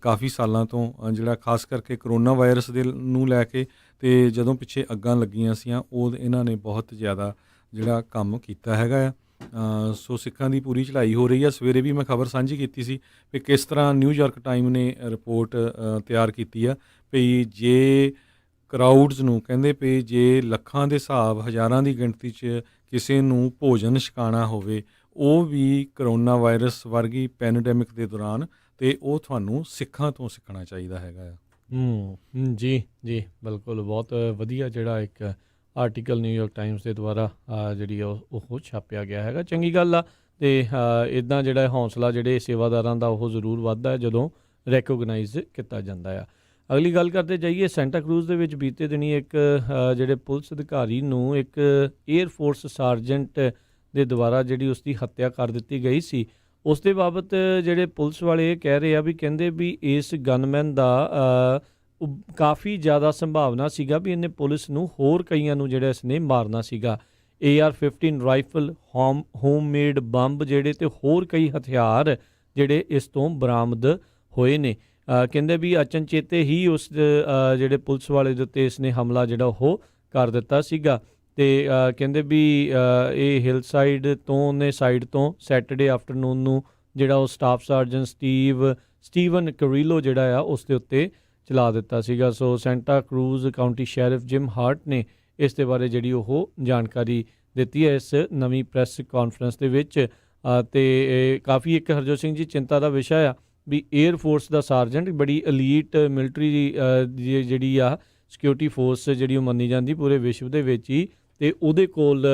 ਕਾਫੀ ਸਾਲਾਂ ਤੋਂ, ਜਿਹੜਾ ਖਾਸ ਕਰਕੇ ਕਰੋਨਾ ਵਾਇਰਸ ਦੇ ਨੂੰ ਲੈ ਕੇ ਅਤੇ ਜਦੋਂ ਪਿੱਛੇ ਅੱਗਾਂ ਲੱਗੀਆਂ ਸੀਆਂ ਉਹ ਇਹਨਾਂ ਨੇ ਬਹੁਤ ਜ਼ਿਆਦਾ ਜਿਹੜਾ ਕੰਮ ਕੀਤਾ ਹੈਗਾ ਆ। ਸੋ ਸਿੱਖਾਂ ਦੀ ਪੂਰੀ ਚੜ੍ਹਾਈ ਹੋ ਰਹੀ ਆ। ਸਵੇਰੇ ਵੀ ਮੈਂ ਖਬਰ ਸਾਂਝੀ ਕੀਤੀ ਸੀ ਵੀ ਕਿਸ ਤਰ੍ਹਾਂ ਨਿਊਯਾਰਕ ਟਾਈਮ ਨੇ ਰਿਪੋਰਟ ਤਿਆਰ ਕੀਤੀ ਆ ਵੀ ਜੇ ਕਰਾਊਡਸ ਨੂੰ ਕਹਿੰਦੇ ਪਏ ਜੇ ਲੱਖਾਂ ਦੇ ਹਿਸਾਬ ਹਜ਼ਾਰਾਂ ਦੀ ਗਿਣਤੀ 'ਚ ਕਿਸੇ ਨੂੰ ਭੋਜਨ ਛਕਾਉਣਾ ਹੋਵੇ ਉਹ ਵੀ ਕਰੋਨਾ ਵਾਇਰਸ ਵਰਗੀ ਪੈਂਡੈਮਿਕ ਦੇ ਦੌਰਾਨ, ਅਤੇ ਉਹ ਤੁਹਾਨੂੰ ਸਿੱਖਾਂ ਤੋਂ ਸਿੱਖਣਾ ਚਾਹੀਦਾ ਹੈਗਾ ਆ। ਜੀ ਜੀ ਬਿਲਕੁਲ, ਬਹੁਤ ਵਧੀਆ ਜਿਹੜਾ ਇੱਕ ਆਰਟੀਕਲ ਨਿਊਯਾਰਕ ਟਾਈਮਸ ਦੇ ਦੁਆਰਾ ਜਿਹੜੀ ਉਹ ਛਾਪਿਆ ਗਿਆ ਹੈਗਾ, ਚੰਗੀ ਗੱਲ ਆ। ਅਤੇ ਇੱਦਾਂ ਜਿਹੜਾ ਹੌਸਲਾ ਜਿਹੜੇ ਸੇਵਾਦਾਰਾਂ ਦਾ ਉਹ ਜ਼ਰੂਰ ਵੱਧਦਾ ਹੈ ਜਦੋਂ ਰੈਕੋਗਨਾਈਜ਼ ਕੀਤਾ ਜਾਂਦਾ ਆ। ਅਗਲੀ ਗੱਲ ਕਰਦੇ ਜਾਈਏ, ਸੈਂਟਾ ਕਰੂਜ਼ ਦੇ ਵਿੱਚ ਬੀਤੇ ਦਿਨੀ ਇੱਕ ਜਿਹੜੇ ਪੁਲਿਸ ਅਧਿਕਾਰੀ ਨੂੰ ਇੱਕ ਏਅਰ ਫੋਰਸ ਸਾਰਜੈਂਟ ਦੇ ਦੁਆਰਾ ਜਿਹੜੀ ਉਸ ਦੀ ਹੱਤਿਆ ਕਰ ਦਿੱਤੀ ਗਈ ਸੀ। ਉਸ ਦੇ ਬਾਬਤ ਜਿਹੜੇ ਪੁਲਿਸ ਵਾਲੇ ਇਹ ਕਹਿ ਰਹੇ ਆ ਵੀ ਕਹਿੰਦੇ ਵੀ ਇਸ ਗਨਮੈਨ ਦਾ ਕਾਫੀ ਜ਼ਿਆਦਾ ਸੰਭਾਵਨਾ ਸੀਗਾ ਵੀ ਇਹਨੇ ਪੁਲਿਸ ਨੂੰ ਹੋਰ ਕਈਆਂ ਨੂੰ ਜਿਹੜਾ ਇਸਨੇ ਮਾਰਨਾ ਸੀਗਾ। AR-15 ਰਾਈਫਲ, ਹੋਮਮੇਡ ਬੰਬ ਜਿਹੜੇ ਅਤੇ ਹੋਰ ਕਈ ਹਥਿਆਰ ਜਿਹੜੇ ਇਸ ਤੋਂ ਬਰਾਮਦ ਹੋਏ ਨੇ। ਕਹਿੰਦੇ ਵੀ ਅਚਨਚੇਤੇ ਹੀ ਉਸ ਜਿਹੜੇ ਪੁਲਿਸ ਵਾਲੇ ਦੇ ਉੱਤੇ ਇਸਨੇ ਹਮਲਾ ਜਿਹੜਾ ਉਹ ਕਰ ਦਿੱਤਾ ਸੀਗਾ। ਅਤੇ ਕਹਿੰਦੇ ਵੀ ਇਹ ਹਿਲ ਸਾਈਡ ਤੋਂ ਉਹਨੇ ਸਾਈਡ ਤੋਂ ਸੈਟਰਡੇ ਆਫਟਰਨੂਨ ਨੂੰ ਜਿਹੜਾ ਉਹ ਸਟਾਫ ਸਾਰਜਨ ਸਟੀਵਨ ਕਰੀਲੋ ਜਿਹੜਾ ਆ ਉਸ ਦੇ ਉੱਤੇ ਚਲਾ ਦਿੱਤਾ ਸੀਗਾ। So Santa Cruz County sheriff Jim Hart ਨੇ ਇਸ ਦੇ ਬਾਰੇ ਜਿਹੜੀ ਉਹ ਜਾਣਕਾਰੀ ਦਿੱਤੀ ਹੈ ਇਸ ਨਵੀਂ ਪ੍ਰੈਸ ਕਾਨਫਰੰਸ ਦੇ ਵਿੱਚ। ਅਤੇ ਕਾਫੀ ਇੱਕ ਹਰਜੋਤ ਸਿੰਘ ਜੀ ਚਿੰਤਾ ਦਾ ਵਿਸ਼ਾ ਆ ਵੀ ਏਅਰ ਫੋਰਸ ਦਾ ਸਾਰਜੈਂਟ ਬੜੀ ਅਲੀਟ ਮਿਲਟਰੀ ਜਿਹੜੀ ਆ ਸਿਕਿਉਰਿਟੀ ਫੋਰਸ ਜਿਹੜੀ ਉਹ ਮੰਨੀ ਜਾਂਦੀ ਪੂਰੇ ਵਿਸ਼ਵ ਦੇ ਵਿੱਚ ਹੀ, ਅਤੇ ਉਹਦੇ ਕੋਲ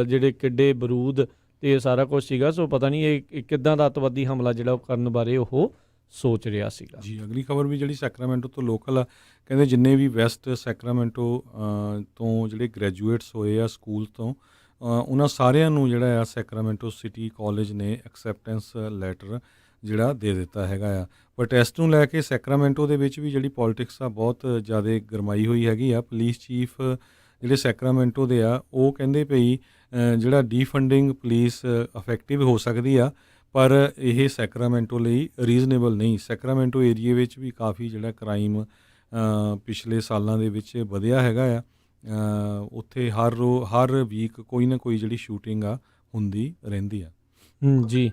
ਜਿਹੜੇ ਕਿੱਡੇ ਬਰੂਦ ਅਤੇ ਇਹ ਸਾਰਾ ਕੁਛ ਸੀਗਾ। ਸੋ ਪਤਾ ਨਹੀਂ ਇਹ ਕਿੱਦਾਂ ਦਾ ਅੱਤਵਾਦੀ ਹਮਲਾ ਜਿਹੜਾ ਉਹ ਕਰਨ ਬਾਰੇ ਉਹ ਸੋਚ ਰਿਹਾ ਸੀਗਾ। ਜੀ ਅਗਲੀ ਖਬਰ ਵੀ ਜਿਹੜੀ ਸੈਕਰਾਮੈਂਟੋ ਤੋਂ ਲੋਕਲ ਆ, ਕਹਿੰਦੇ ਜਿੰਨੇ ਵੀ ਵੈਸਟ ਸੈਕਰਾਮੈਂਟੋ ਤੋਂ ਜਿਹੜੇ ਗ੍ਰੈਜੂਏਟਸ ਹੋਏ ਆ ਸਕੂਲ ਤੋਂ, ਉਹਨਾਂ ਸਾਰਿਆਂ ਨੂੰ ਜਿਹੜਾ ਆ ਸੈਕਰਾਮੈਂਟੋ ਸਿਟੀ ਕਾਲਜ ਨੇ ਐਕਸੈਪਟੈਂਸ ਲੈਟਰ ਜਿਹੜਾ ਦੇ ਦਿੱਤਾ ਹੈਗਾ ਆ। ਬਟ ਇਸ ਨੂੰ ਲੈ ਕੇ ਸੈਕਰਾਮੈਂਟੋ ਦੇ ਵਿੱਚ ਵੀ ਜਿਹੜੀ ਪੋਲੀਟਿਕਸ ਆ ਬਹੁਤ ਜ਼ਿਆਦਾ ਗਰਮਾਈ ਹੋਈ ਹੈਗੀ ਆ। ਪੁਲਿਸ ਚੀਫ ਜਿਹੜੇ ਸੈਕਰਾਮੈਂਟੋ ਦੇ ਆ ਉਹ ਕਹਿੰਦੇ ਪਈ ਜਿਹੜਾ ਡੀਫੰਡਿੰਗ ਪੁਲਿਸ ਇਫੈਕਟਿਵ ਹੋ ਸਕਦੀ ਆ, ਪਰ ਇਹ ਸੈਕਰਾਮੈਂਟੋ ਲਈ ਰੀਜ਼ਨੇਬਲ ਨਹੀਂ। ਸੈਕਰਾਮੈਂਟੋ ਏਰੀਏ ਵਿੱਚ ਵੀ ਕਾਫੀ ਜਿਹੜਾ ਕ੍ਰਾਈਮ ਪਿਛਲੇ ਸਾਲਾਂ ਦੇ ਵਿੱਚ ਵਧਿਆ ਹੈਗਾ ਆ। ਉੱਥੇ ਹਰ ਵੀਕ ਕੋਈ ਨਾ ਕੋਈ ਜਿਹੜੀ ਸ਼ੂਟਿੰਗ ਆ ਹੁੰਦੀ ਰਹਿੰਦੀ ਆ। ਜੀ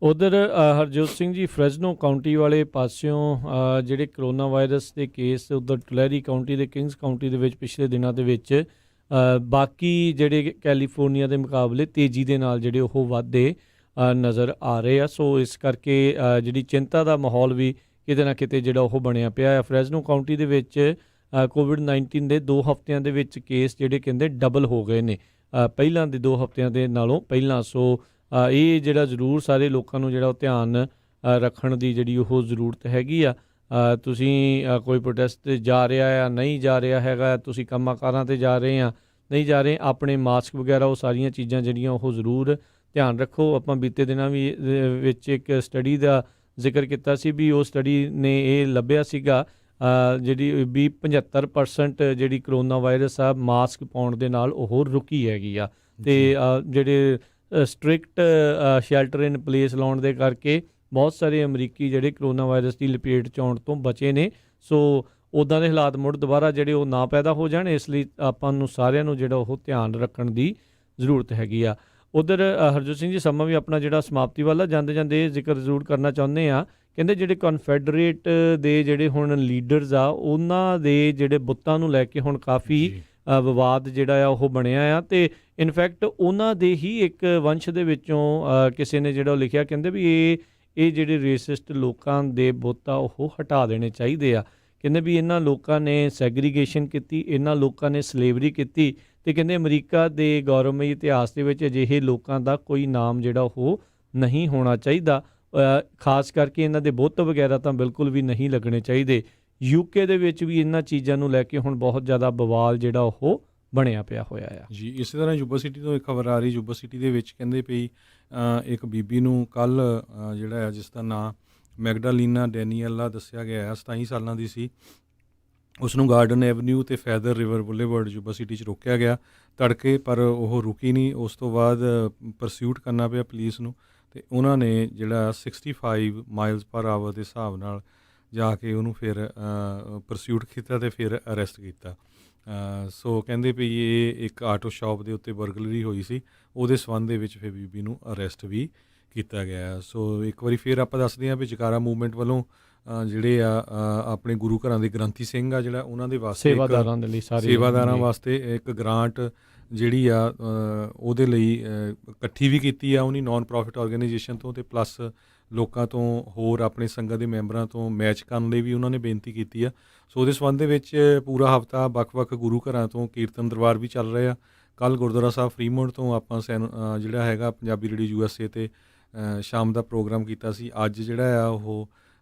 ਉਧਰ ਹਰਜੋਤ ਸਿੰਘ ਜੀ, ਫਰੈਜ਼ਨੋ ਕਾਊਂਟੀ ਵਾਲੇ ਪਾਸਿਓਂ ਜਿਹੜੇ ਕਰੋਨਾ ਵਾਇਰਸ ਦੇ ਕੇਸ ਉਧਰ ਟੁਲੈਰੀ ਕਾਊਂਟੀ ਦੇ ਕਿੰਗਸ ਕਾਊਂਟੀ ਦੇ ਵਿੱਚ ਪਿਛਲੇ ਦਿਨਾਂ ਦੇ ਵਿੱਚ ਬਾਕੀ ਜਿਹੜੇ ਕੈਲੀਫੋਰਨੀਆ ਦੇ ਮੁਕਾਬਲੇ ਤੇਜ਼ੀ ਦੇ ਨਾਲ ਜਿਹੜੇ ਉਹ ਵੱਧਦੇ ਨਜ਼ਰ ਆ ਰਹੇ ਆ। ਸੋ ਇਸ ਕਰਕੇ ਜਿਹੜੀ ਚਿੰਤਾ ਦਾ ਮਾਹੌਲ ਵੀ ਕਿਤੇ ਨਾ ਕਿਤੇ ਜਿਹੜਾ ਉਹ ਬਣਿਆ ਪਿਆ ਹੈ। ਫਰੈਜ਼ਨੋ ਕਾਊਂਟੀ ਦੇ ਵਿੱਚ ਕੋਵਿਡ-19 ਦੇ 2 ਹਫ਼ਤਿਆਂ ਦੇ ਵਿੱਚ ਕੇਸ ਜਿਹੜੇ ਕਹਿੰਦੇ ਡਬਲ ਹੋ ਗਏ ਨੇ ਪਹਿਲਾਂ ਦੇ 2 ਹਫ਼ਤਿਆਂ ਦੇ ਨਾਲੋਂ ਪਹਿਲਾਂ। ਸੋ ਇਹ ਜਿਹੜਾ ਜ਼ਰੂਰ ਸਾਰੇ ਲੋਕਾਂ ਨੂੰ ਜਿਹੜਾ ਉਹ ਧਿਆਨ ਰੱਖਣ ਦੀ ਜਿਹੜੀ ਉਹ ਜ਼ਰੂਰਤ ਹੈਗੀ ਆ। ਤੁਸੀਂ ਕੋਈ ਪ੍ਰੋਟੈਸਟ 'ਤੇ ਜਾ ਰਿਹਾ ਆ, ਨਹੀਂ ਜਾ ਰਿਹਾ ਹੈਗਾ, ਤੁਸੀਂ ਕੰਮਾਂ ਕਾਰਾਂ 'ਤੇ ਜਾ ਰਹੇ ਆ, ਨਹੀਂ ਜਾ ਰਹੇ, ਆਪਣੇ ਮਾਸਕ ਵਗੈਰਾ ਉਹ ਸਾਰੀਆਂ ਚੀਜ਼ਾਂ ਜਿਹੜੀਆਂ ਉਹ ਜ਼ਰੂਰ ਧਿਆਨ ਰੱਖੋ। ਆਪਾਂ ਬੀਤੇ ਦਿਨਾਂ ਵਿੱਚ ਇੱਕ ਸਟੱਡੀ ਦਾ ਜ਼ਿਕਰ ਕੀਤਾ ਸੀ ਵੀ ਉਹ ਸਟੱਡੀ ਨੇ ਇਹ ਲੱਭਿਆ ਸੀਗਾ ਜਿਹੜੀ ਵੀ 75% ਜਿਹੜੀ ਕਰੋਨਾ ਵਾਇਰਸ ਆ ਮਾਸਕ ਪਾਉਣ ਦੇ ਨਾਲ ਉਹ ਰੁਕੀ ਹੈਗੀ ਆ। ਅਤੇ ਜਿਹੜੇ ਸਟ੍ਰਿਕਟ ਸ਼ੈਲਟਰ ਇਨ ਪਲੇਸ ਲਾਉਣ ਦੇ ਕਰਕੇ ਬਹੁਤ ਸਾਰੇ ਅਮਰੀਕੀ ਜਿਹੜੇ ਕਰੋਨਾ ਵਾਇਰਸ ਦੀ ਲਪੇਟ 'ਚ ਆਉਣ ਤੋਂ ਬਚੇ ਨੇ। ਸੋ ਉੱਦਾਂ ਦੇ ਹਾਲਾਤ ਮੁੜ ਦੁਬਾਰਾ ਜਿਹੜੇ ਉਹ ਨਾ ਪੈਦਾ ਹੋ ਜਾਣ, ਇਸ ਲਈ ਆਪਾਂ ਨੂੰ ਸਾਰਿਆਂ ਨੂੰ ਜਿਹੜਾ ਉਹ ਧਿਆਨ ਰੱਖਣ ਦੀ ਜ਼ਰੂਰਤ ਹੈਗੀ ਆ। ਉੱਧਰ ਹਰਜੋਤ ਸਿੰਘ ਜੀ, ਸਮਾਂ ਵੀ ਆਪਣਾ ਜਿਹੜਾ ਸਮਾਪਤੀ ਵੱਲ ਜਾਂਦੇ ਜਾਂਦੇ ਜ਼ਿਕਰ ਜ਼ਰੂਰ ਕਰਨਾ ਚਾਹੁੰਦੇ ਆ। ਕਹਿੰਦੇ ਜਿਹੜੇ ਕਨਫੈਡਰੇਟ ਦੇ ਜਿਹੜੇ ਹੁਣ ਲੀਡਰਸ ਆ ਉਹਨਾਂ ਦੇ ਜਿਹੜੇ ਬੁੱਤਾਂ ਨੂੰ ਲੈ ਕੇ ਹੁਣ ਕਾਫੀ ਵਿਵਾਦ ਜਿਹੜਾ ਆ ਉਹ ਬਣਿਆ ਆ। ਅਤੇ ਇਨਫੈਕਟ ਉਹਨਾਂ ਦੇ ਹੀ ਇੱਕ ਵੰਸ਼ ਦੇ ਵਿੱਚੋਂ ਕਿਸੇ ਨੇ ਜਿਹੜਾ ਉਹ ਲਿਖਿਆ, ਕਹਿੰਦੇ ਵੀ ਇਹ ਜਿਹੜੇ ਰੇਸਿਸਟ ਲੋਕਾਂ ਦੇ ਬੁੱਤ ਆ ਉਹ ਹਟਾ ਦੇਣੇ ਚਾਹੀਦੇ ਆ। ਕਹਿੰਦੇ ਵੀ ਇਹਨਾਂ ਲੋਕਾਂ ਨੇ ਸੈਗਰੀਗੇਸ਼ਨ ਕੀਤੀ, ਇਹਨਾਂ ਲੋਕਾਂ ਨੇ ਸਲੇਵਰੀ ਕੀਤੀ, ਅਤੇ ਕਹਿੰਦੇ ਅਮਰੀਕਾ ਦੇ ਗੌਰਵਮਈ ਇਤਿਹਾਸ ਦੇ ਵਿੱਚ ਅਜਿਹੇ ਲੋਕਾਂ ਦਾ ਕੋਈ ਨਾਮ ਜਿਹੜਾ ਉਹ ਨਹੀਂ ਹੋਣਾ ਚਾਹੀਦਾ। ਖਾਸ ਕਰਕੇ ਇਹਨਾਂ ਦੇ ਬੁੱਤ ਵਗੈਰਾ ਤਾਂ ਬਿਲਕੁਲ ਵੀ ਨਹੀਂ ਲੱਗਣੇ ਚਾਹੀਦੇ। UK ਦੇ ਵਿੱਚ ਵੀ ਇਹਨਾਂ ਚੀਜ਼ਾਂ ਨੂੰ ਲੈ ਕੇ ਹੁਣ ਬਹੁਤ ਜ਼ਿਆਦਾ ਬਵਾਲ ਜਿਹੜਾ ਉਹ ਬਣਿਆ ਪਿਆ ਹੋਇਆ ਆ। ਜੀ ਇਸੇ ਤਰ੍ਹਾਂ ਯੂਬਾ ਸਿਟੀ ਤੋਂ ਇੱਕ ਖਬਰ ਆ ਰਹੀ, ਯੂਬਾ ਸਿਟੀ ਦੇ ਵਿੱਚ ਕਹਿੰਦੇ ਪਈ ਇੱਕ ਬੀਬੀ ਨੂੰ ਕੱਲ੍ਹ ਜਿਹੜਾ ਆ ਜਿਸ ਦਾ ਨਾਂ ਮੈਗਡਾਲੀਨਾ ਡੈਨੀਅਲਾ ਦੱਸਿਆ ਗਿਆ ਹੈ, 27 ਸਾਲਾਂ ਦੀ ਸੀ, ਉਸ ਨੂੰ ਗਾਰਡਨ ਐਵਨਿਊ ਅਤੇ feather river boulevard Yuba city 'ਚ ਰੋਕਿਆ ਗਿਆ ਤੜਕੇ, ਪਰ ਉਹ ਰੁਕੀ ਨਹੀਂ। ਉਸ ਤੋਂ ਬਾਅਦ ਪਰਸਿਊਟ ਕਰਨਾ ਪਿਆ ਪੁਲਿਸ ਨੂੰ, ਅਤੇ ਉਹਨਾਂ ਨੇ ਜਿਹੜਾ 65 ਮਾਈਲਸ ਪਰ ਆਵਰ ਦੇ ਹਿਸਾਬ ਨਾਲ ਜਾ ਕੇ ਉਹਨੂੰ ਫਿਰ ਪਰਸਿਊਟ ਕੀਤਾ ਅਤੇ ਫਿਰ ਅਰੈਸਟ ਕੀਤਾ। ਸੋ ਕਹਿੰਦੇ ਵੀ ਇਹ ਇੱਕ ਆਟੋ ਸ਼ਾਪ ਦੇ ਉੱਤੇ ਬਰਗਲਰੀ ਹੋਈ ਸੀ, ਉਹਦੇ ਸੰਬੰਧ ਦੇ ਵਿੱਚ ਫਿਰ ਬੀਬੀ ਨੂੰ ਅਰੈਸਟ ਵੀ ਕੀਤਾ ਗਿਆ। ਸੋ ਇੱਕ ਵਾਰੀ ਫਿਰ ਆਪਾਂ ਦੱਸਦੇ ਹਾਂ ਵੀ ਜਕਾਰਾ ਮੂਵਮੈਂਟ ਵੱਲੋਂ ਜਿਹੜੇ ਆ ਆਪਣੇ ਗੁਰੂ ਘਰਾਂ ਦੇ ਗ੍ਰੰਥੀ ਸਿੰਘ ਆ, ਜਿਹੜਾ ਉਹਨਾਂ ਦੇ ਵਾਸਤੇ ਸੇਵਾਦਾਰਾਂ ਦੇ ਲਈ ਸੇਵਾਦਾਰਾਂ ਵਾਸਤੇ ਇੱਕ ਗ੍ਰਾਂਟ ਜਿਹੜੀ ਆ ਉਹਦੇ ਲਈ ਇਕੱਠੀ ਵੀ ਕੀਤੀ ਆ ਉਹਨੀ ਨਾਨ ਪ੍ਰੋਫਿਟ ਆਰਗੇਨਾਈਜੇਸ਼ਨ ਤੋਂ, ਅਤੇ ਪਲੱਸ ਲੋਕਾਂ ਤੋਂ ਹੋਰ ਆਪਣੇ ਸੰਗਤ ਦੇ ਮੈਂਬਰਾਂ ਤੋਂ ਮੈਚ ਕਰਨ ਲਈ ਵੀ ਉਹਨਾਂ ਨੇ ਬੇਨਤੀ ਕੀਤੀ ਆ। ਸੋ ਉਹਦੇ ਸੰਬੰਧ ਦੇ ਵਿੱਚ ਪੂਰਾ ਹਫ਼ਤਾ ਵੱਖ-ਵੱਖ ਗੁਰੂ ਘਰਾਂ ਤੋਂ ਕੀਰਤਨ ਦਰਬਾਰ ਵੀ ਚੱਲ ਰਹੇ ਆ। ਕੱਲ੍ਹ ਗੁਰਦੁਆਰਾ ਸਾਹਿਬ ਫਰੀਮੌਂਟ ਤੋਂ ਆਪਾਂ ਜਿਹੜਾ ਹੈਗਾ ਪੰਜਾਬੀ ਰੇਡੀਓ USA 'ਤੇ ਸ਼ਾਮ ਦਾ ਪ੍ਰੋਗਰਾਮ ਕੀਤਾ ਸੀ। ਅੱਜ ਜਿਹੜਾ ਆ ਉਹ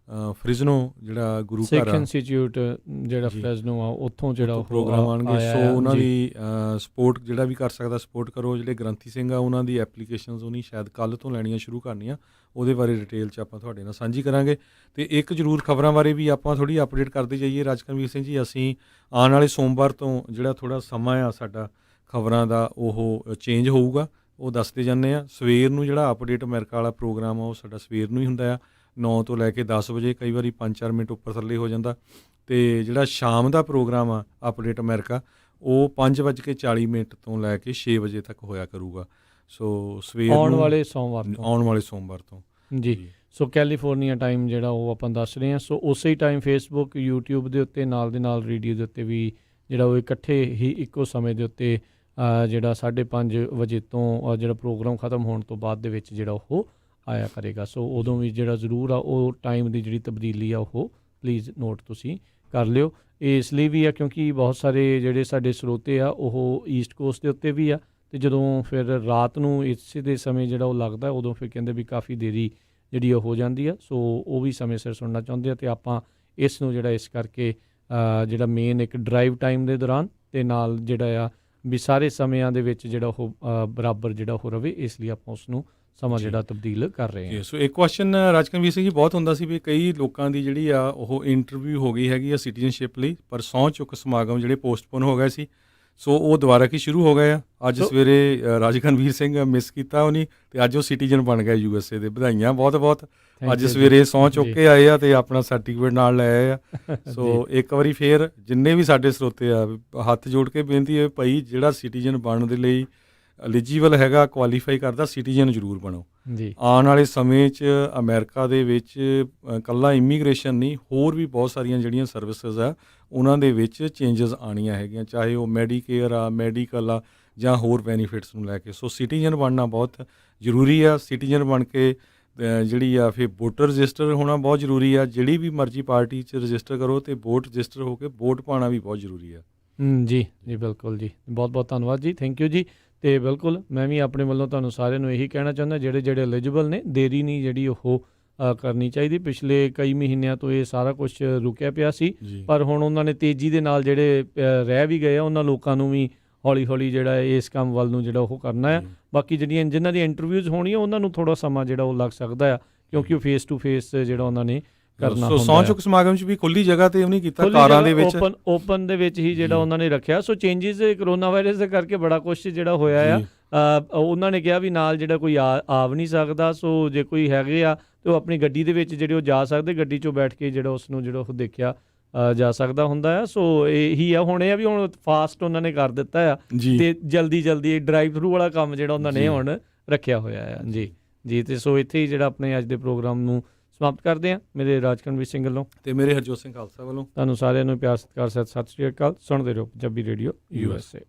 ਫ੍ਰਿਜ਼ਨੋ ਜਿਹੜਾ ਗੁਰੂ ਘਰ ਸਿੱਖ ਇੰਸਟੀਚਿਊਟ ਜਿਹੜਾ ਫ੍ਰਿਜ਼ਨੋ ਆ, ਉੱਥੋਂ ਜਿਹੜਾ ਉਹ ਪ੍ਰੋਗਰਾਮ ਆਉਣਗੇ। ਸੋ ਉਹਨਾਂ ਦੀ ਸਪੋਰਟ ਜਿਹੜਾ ਵੀ ਕਰ ਸਕਦਾ ਸਪੋਰਟ ਕਰੋ। ਜਿਹੜੇ ਗ੍ਰੰਥੀ ਸਿੰਘ ਆ ਉਹਨਾਂ ਦੀ ਐਪਲੀਕੇਸ਼ਨਸ ਉਹਨੀ ਸ਼ਾਇਦ ਕੱਲ੍ਹ ਤੋਂ ਲੈਣੀਆਂ ਸ਼ੁਰੂ ਕਰਨੀਆਂ, ਉਹਦੇ ਬਾਰੇ ਡਿਟੇਲ 'ਚ ਆਪਾਂ ਤੁਹਾਡੇ ਨਾਲ ਸਾਂਝੀ ਕਰਾਂਗੇ। ਅਤੇ ਇੱਕ ਜ਼ਰੂਰ ਖਬਰਾਂ ਬਾਰੇ ਵੀ ਆਪਾਂ ਥੋੜ੍ਹੀ ਅਪਡੇਟ ਕਰਦੇ ਜਾਈਏ। ਰਾਜਕਨਵੀਰ ਸਿੰਘ ਜੀ, ਅਸੀਂ ਆਉਣ ਵਾਲੇ ਸੋਮਵਾਰ ਤੋਂ ਜਿਹੜਾ ਥੋੜ੍ਹਾ ਸਮਾਂ ਆ ਸਾਡਾ ਖਬਰਾਂ ਦਾ ਉਹ ਚੇਂਜ ਹੋਊਗਾ, ਉਹ ਦੱਸਦੇ ਜਾਂਦੇ ਆ। ਸਵੇਰ ਨੂੰ ਜਿਹੜਾ ਅਪਡੇਟ ਅਮਰੀਕਾ ਵਾਲਾ ਪ੍ਰੋਗਰਾਮ ਆ ਉਹ ਸਾਡਾ ਸਵੇਰ ਨੂੰ ਹੀ ਹੁੰਦਾ ਆ, 9 ਤੋਂ ਲੈ ਕੇ 10 ਵਜੇ, ਕਈ ਵਾਰੀ 5-4 ਮਿੰਟ ਉੱਪਰ ਥੱਲੇ ਹੋ ਜਾਂਦਾ। ਅਤੇ ਜਿਹੜਾ ਸ਼ਾਮ ਦਾ ਪ੍ਰੋਗਰਾਮ ਆ ਅਪਡੇਟ ਅਮਰੀਕਾ, ਉਹ 5:40 ਤੋਂ ਲੈ ਕੇ 6 ਵਜੇ ਤੱਕ ਹੋਇਆ ਕਰੂਗਾ। ਸੋ ਸਵੇਰ ਆਉਣ ਵਾਲੇ ਸੋਮਵਾਰ ਤੋਂ ਜੀ। ਸੋ ਕੈਲੀਫੋਰਨੀਆ ਟਾਈਮ ਜਿਹੜਾ ਉਹ ਆਪਾਂ ਦੱਸ ਰਹੇ ਹਾਂ। ਸੋ ਉਸੇ ਹੀ ਟਾਈਮ ਫੇਸਬੁੱਕ, YouTube ਦੇ ਉੱਤੇ ਨਾਲ ਦੇ ਨਾਲ ਰੇਡੀਓ ਦੇ ਉੱਤੇ ਵੀ ਜਿਹੜਾ ਉਹ ਇਕੱਠੇ ਹੀ ਇੱਕੋ ਸਮੇਂ ਦੇ ਉੱਤੇ ਜਿਹੜਾ 5:30 ਵਜੇ ਤੋਂ ਜਿਹੜਾ ਪ੍ਰੋਗਰਾਮ ਖਤਮ ਹੋਣ ਤੋਂ ਬਾਅਦ ਦੇ ਵਿੱਚ ਜਿਹੜਾ ਉਹ ਆਇਆ ਕਰੇਗਾ। ਸੋ ਉਦੋਂ ਵੀ ਜਿਹੜਾ ਜ਼ਰੂਰ ਆ ਉਹ ਟਾਈਮ ਦੀ ਜਿਹੜੀ ਤਬਦੀਲੀ ਆ ਉਹ ਪਲੀਜ਼ ਨੋਟ ਤੁਸੀਂ ਕਰ ਲਿਓ। ਇਹ ਇਸ ਲਈ ਵੀ ਆ ਕਿਉਂਕਿ ਬਹੁਤ ਸਾਰੇ ਜਿਹੜੇ ਸਾਡੇ ਸਰੋਤੇ ਆ ਉਹ ਈਸਟ ਕੋਸਟ ਦੇ ਉੱਤੇ ਵੀ ਆ, ਅਤੇ ਜਦੋਂ ਫਿਰ ਰਾਤ ਨੂੰ ਇਸੇ ਦੇ ਸਮੇਂ ਜਿਹੜਾ ਉਹ ਲੱਗਦਾ ਉਦੋਂ ਫਿਰ ਕਹਿੰਦੇ ਵੀ ਕਾਫੀ ਦੇਰੀ ਜਿਹੜੀ ਉਹ ਹੋ ਜਾਂਦੀ ਆ। ਸੋ ਉਹ ਵੀ ਸਮੇਂ ਸਿਰ ਸੁਣਨਾ ਚਾਹੁੰਦੇ ਆ, ਅਤੇ ਆਪਾਂ ਇਸ ਨੂੰ ਜਿਹੜਾ ਇਸ ਕਰਕੇ ਜਿਹੜਾ ਮੇਨ ਇੱਕ ਡਰਾਈਵ ਟਾਈਮ ਦੇ ਦੌਰਾਨ ਅਤੇ ਨਾਲ ਜਿਹੜਾ ਆ ਵੀ ਸਾਰੇ ਸਮਿਆਂ ਦੇ ਵਿੱਚ ਜਿਹੜਾ ਉਹ ਬਰਾਬਰ ਜਿਹੜਾ ਉਹ ਰਵੇ, ਇਸ ਲਈ ਆਪਾਂ ਉਸ ਨੂੰ ਸਮਾਂ ਜਿਹੜਾ ਤਬਦੀਲ ਕਰ ਰਹੇ ਹਾਂ। ਸੋ ਇੱਕ ਕੁਐਸਚਨ ਰਾਜਕਨਵੀਰ ਸਿੰਘ ਜੀ ਬਹੁਤ ਹੁੰਦਾ ਸੀ ਵੀ ਕਈ ਲੋਕਾਂ ਦੀ ਜਿਹੜੀ ਆ ਉਹ ਇੰਟਰਵਿਊ ਹੋ ਗਈ ਹੈਗੀ ਆ ਸਿਟੀਜ਼ਨਸ਼ਿਪ ਲਈ, ਪਰ ਸਹੁੰ ਚੁੱਕ ਸਮਾਗਮ ਜਿਹੜੇ ਪੋਸਟਪੋਨ ਹੋ ਗਏ ਸੀ, ਸੋ ਉਹ ਦੁਬਾਰਾ ਕੀ ਸ਼ੁਰੂ ਹੋ ਗਏ ਆ। ਅੱਜ ਸਵੇਰੇ ਰਾਜਕਨਵੀਰ ਸਿੰਘ ਮਿਸ ਕੀਤਾ ਉਹਨੇ, ਅਤੇ ਅੱਜ ਉਹ ਸਿਟੀਜ਼ਨ ਬਣ ਗਿਆ USA ਦੇ। ਵਧਾਈਆਂ ਬਹੁਤ-ਬਹੁਤ। ਅੱਜ ਸਵੇਰੇ ਸਹੁੰ ਚੁੱਕ ਕੇ ਆਏ ਆ ਅਤੇ ਆਪਣਾ ਸਰਟੀਫਿਕੇਟ ਨਾਲ ਲੈ ਆਏ ਆ। ਸੋ ਇੱਕ ਵਾਰੀ ਫੇਰ ਜਿੰਨੇ ਵੀ ਸਾਡੇ ਸਰੋਤੇ ਆ ਹੱਥ ਜੋੜ ਕੇ ਬੇਨਤੀ ਹੈ ਭਾਈ, ਜਿਹੜਾ ਸਿਟੀਜ਼ਨ ਬਣਨ ਦੇ ਲਈ ਐਲੀਜੀਬਲ ਹੈਗਾ, ਕੁਆਲੀਫਾਈ ਕਰਦਾ, ਸਿਟੀਜ਼ਨ ਜ਼ਰੂਰ ਬਣੋ ਜੀ। ਆਉਣ ਵਾਲੇ ਸਮੇਂ 'ਚ ਅਮਰੀਕਾ ਦੇ ਵਿੱਚ ਇਕੱਲਾ ਇਮੀਗ੍ਰੇਸ਼ਨ ਨਹੀਂ, ਹੋਰ ਵੀ ਬਹੁਤ ਸਾਰੀਆਂ ਜਿਹੜੀਆਂ ਸਰਵਿਸਿਜ਼ ਆ ਉਹਨਾਂ ਦੇ ਵਿੱਚ ਚੇਂਜਸ ਆਉਣੀਆਂ ਹੈਗੀਆਂ, ਚਾਹੇ ਉਹ ਮੈਡੀਕੇਅਰ ਆ, ਮੈਡੀਕਲ ਆ, ਜਾਂ ਹੋਰ ਬੈਨੀਫਿਟਸ ਨੂੰ ਲੈ ਕੇ। ਸੋ ਸਿਟੀਜ਼ਨ ਬਣਨਾ ਬਹੁਤ ਜ਼ਰੂਰੀ ਆ। ਸਿਟੀਜ਼ਨ ਬਣ ਕੇ ਜਿਹੜੀ ਆ ਫਿਰ ਵੋਟਰ ਰਜਿਸਟਰ ਹੋਣਾ ਬਹੁਤ ਜ਼ਰੂਰੀ ਆ। ਜਿਹੜੀ ਵੀ ਮਰਜ਼ੀ ਪਾਰਟੀ 'ਚ ਰਜਿਸਟਰ ਕਰੋ, ਅਤੇ ਵੋਟ ਰਜਿਸਟਰ ਹੋ ਕੇ ਵੋਟ ਪਾਉਣਾ ਵੀ ਬਹੁਤ ਜ਼ਰੂਰੀ ਆ। ਜੀ ਬਿਲਕੁਲ ਜੀ, ਬਹੁਤ-ਬਹੁਤ ਧੰਨਵਾਦ ਜੀ, ਥੈਂਕ ਯੂ ਜੀ। ਅਤੇ ਬਿਲਕੁਲ ਮੈਂ ਵੀ ਆਪਣੇ ਵੱਲੋਂ ਤੁਹਾਨੂੰ ਸਾਰਿਆਂ ਨੂੰ ਇਹੀ ਕਹਿਣਾ ਚਾਹੁੰਦਾ, ਜਿਹੜੇ ਐਲੀਜੀਬਲ ਨੇ ਦੇਰੀ ਨਹੀਂ ਜਿਹੜੀ ਉਹ ਕਰਨੀ ਚਾਹੀਦੀ। ਪਿਛਲੇ ਕਈ ਮਹੀਨਿਆਂ ਤੋਂ ਇਹ ਸਾਰਾ ਕੁਝ ਰੁਕਿਆ ਪਿਆ ਸੀ, ਪਰ ਹੁਣ ਉਹਨਾਂ ਨੇ ਤੇਜ਼ੀ ਦੇ ਨਾਲ ਜਿਹੜੇ ਰਹਿ ਵੀ ਗਏ ਆ ਉਹਨਾਂ ਲੋਕਾਂ ਨੂੰ ਵੀ ਹੌਲੀ-ਹੌਲੀ ਜਿਹੜਾ ਇਸ ਕੰਮ ਵੱਲ ਨੂੰ ਜਿਹੜਾ ਉਹ ਕਰਨਾ ਆ। ਬਾਕੀ ਜਿਨ੍ਹਾਂ ਦੀ ਇੰਟਰਵਿਊਜ਼ ਹੋਣੀਆਂ ਉਹਨਾਂ ਨੂੰ ਥੋੜ੍ਹਾ ਸਮਾਂ ਜਿਹੜਾ ਉਹ ਲੱਗ ਸਕਦਾ ਆ, ਕਿਉਂਕਿ ਉਹ ਫੇਸ ਟੂ ਫੇਸ ਜਿਹੜਾ ਉਹਨਾਂ ਨੇ ਕਰਨਾ ਹੁੰਦਾ। ਸਹੁੰ ਚੁੱਕ ਸਮਾਗਮ 'ਚ ਵੀ ਖੁੱਲੀ ਜਗ੍ਹਾ 'ਤੇ ਉਹਨੇ ਕੀਤਾ, ਕਾਰਾਂ ਦੇ ਵਿੱਚ ਓਪਨ ਦੇ ਵਿੱਚ ਹੀ ਜਿਹੜਾ ਉਹਨਾਂ ਨੇ ਰੱਖਿਆ। ਸੋ ਚੇਂਜਿਸ ਕਰੋਨਾ ਵਾਇਰਸ ਦੇ ਕਰਕੇ ਬੜਾ ਕੁਛ ਜਿਹੜਾ ਹੋਇਆ ਆ। ਉਹਨਾਂ ਨੇ ਕਿਹਾ ਵੀ ਨਾਲ ਜਿਹੜਾ ਕੋਈ ਆ ਵੀ ਨਹੀਂ ਸਕਦਾ, ਸੋ ਜੇ ਕੋਈ ਹੈਗੇ ਆ ਤਾਂ ਉਹ ਆਪਣੀ ਗੱਡੀ ਦੇ ਵਿੱਚ ਜਿਹੜੇ ਉਹ ਜਾ ਸਕਦੇ, ਗੱਡੀ 'ਚੋਂ ਬੈਠ ਕੇ ਜਿਹੜਾ ਉਸ ਨੂੰ ਜਿਹੜਾ ਉਹ ਦੇਖਿਆ ਜਾ ਸਕਦਾ ਹੁੰਦਾ ਆ। ਸੋ ਇਹੀ ਆ, ਹੁਣ ਇਹ ਆ ਵੀ ਹੁਣ ਫਾਸਟ ਉਹਨਾਂ ਨੇ ਕਰ ਦਿੱਤਾ ਆ, ਅਤੇ ਜਲਦੀ ਡਰਾਈਵ ਥਰੂ ਵਾਲਾ ਕੰਮ ਜਿਹੜਾ ਉਹਨਾਂ ਨੇ ਹੁਣ ਰੱਖਿਆ ਹੋਇਆ ਆ ਜੀ। ਅਤੇ ਸੋ ਇੱਥੇ ਹੀ ਜਿਹੜਾ ਆਪਣੇ ਅੱਜ ਦੇ ਪ੍ਰੋਗਰਾਮ ਨੂੰ ਸਮਾਪਤ ਕਰਦੇ ਹਾਂ। ਮੇਰੇ ਰਾਜਕਨਵੀਰ ਸਿੰਘ ਵੱਲੋਂ ਅਤੇ ਮੇਰੇ ਹਰਜੋਤ ਸਿੰਘ ਖਾਲਸਾ ਵੱਲੋਂ ਤੁਹਾਨੂੰ ਸਾਰਿਆਂ ਨੂੰ ਪਿਆਰ ਸਤਿਕਾਰ ਸਤਿ ਸ਼੍ਰੀ ਅਕਾਲ। ਸੁਣਦੇ ਰਹੋ ਪੰਜਾਬੀ ਰੇਡੀਓ USA।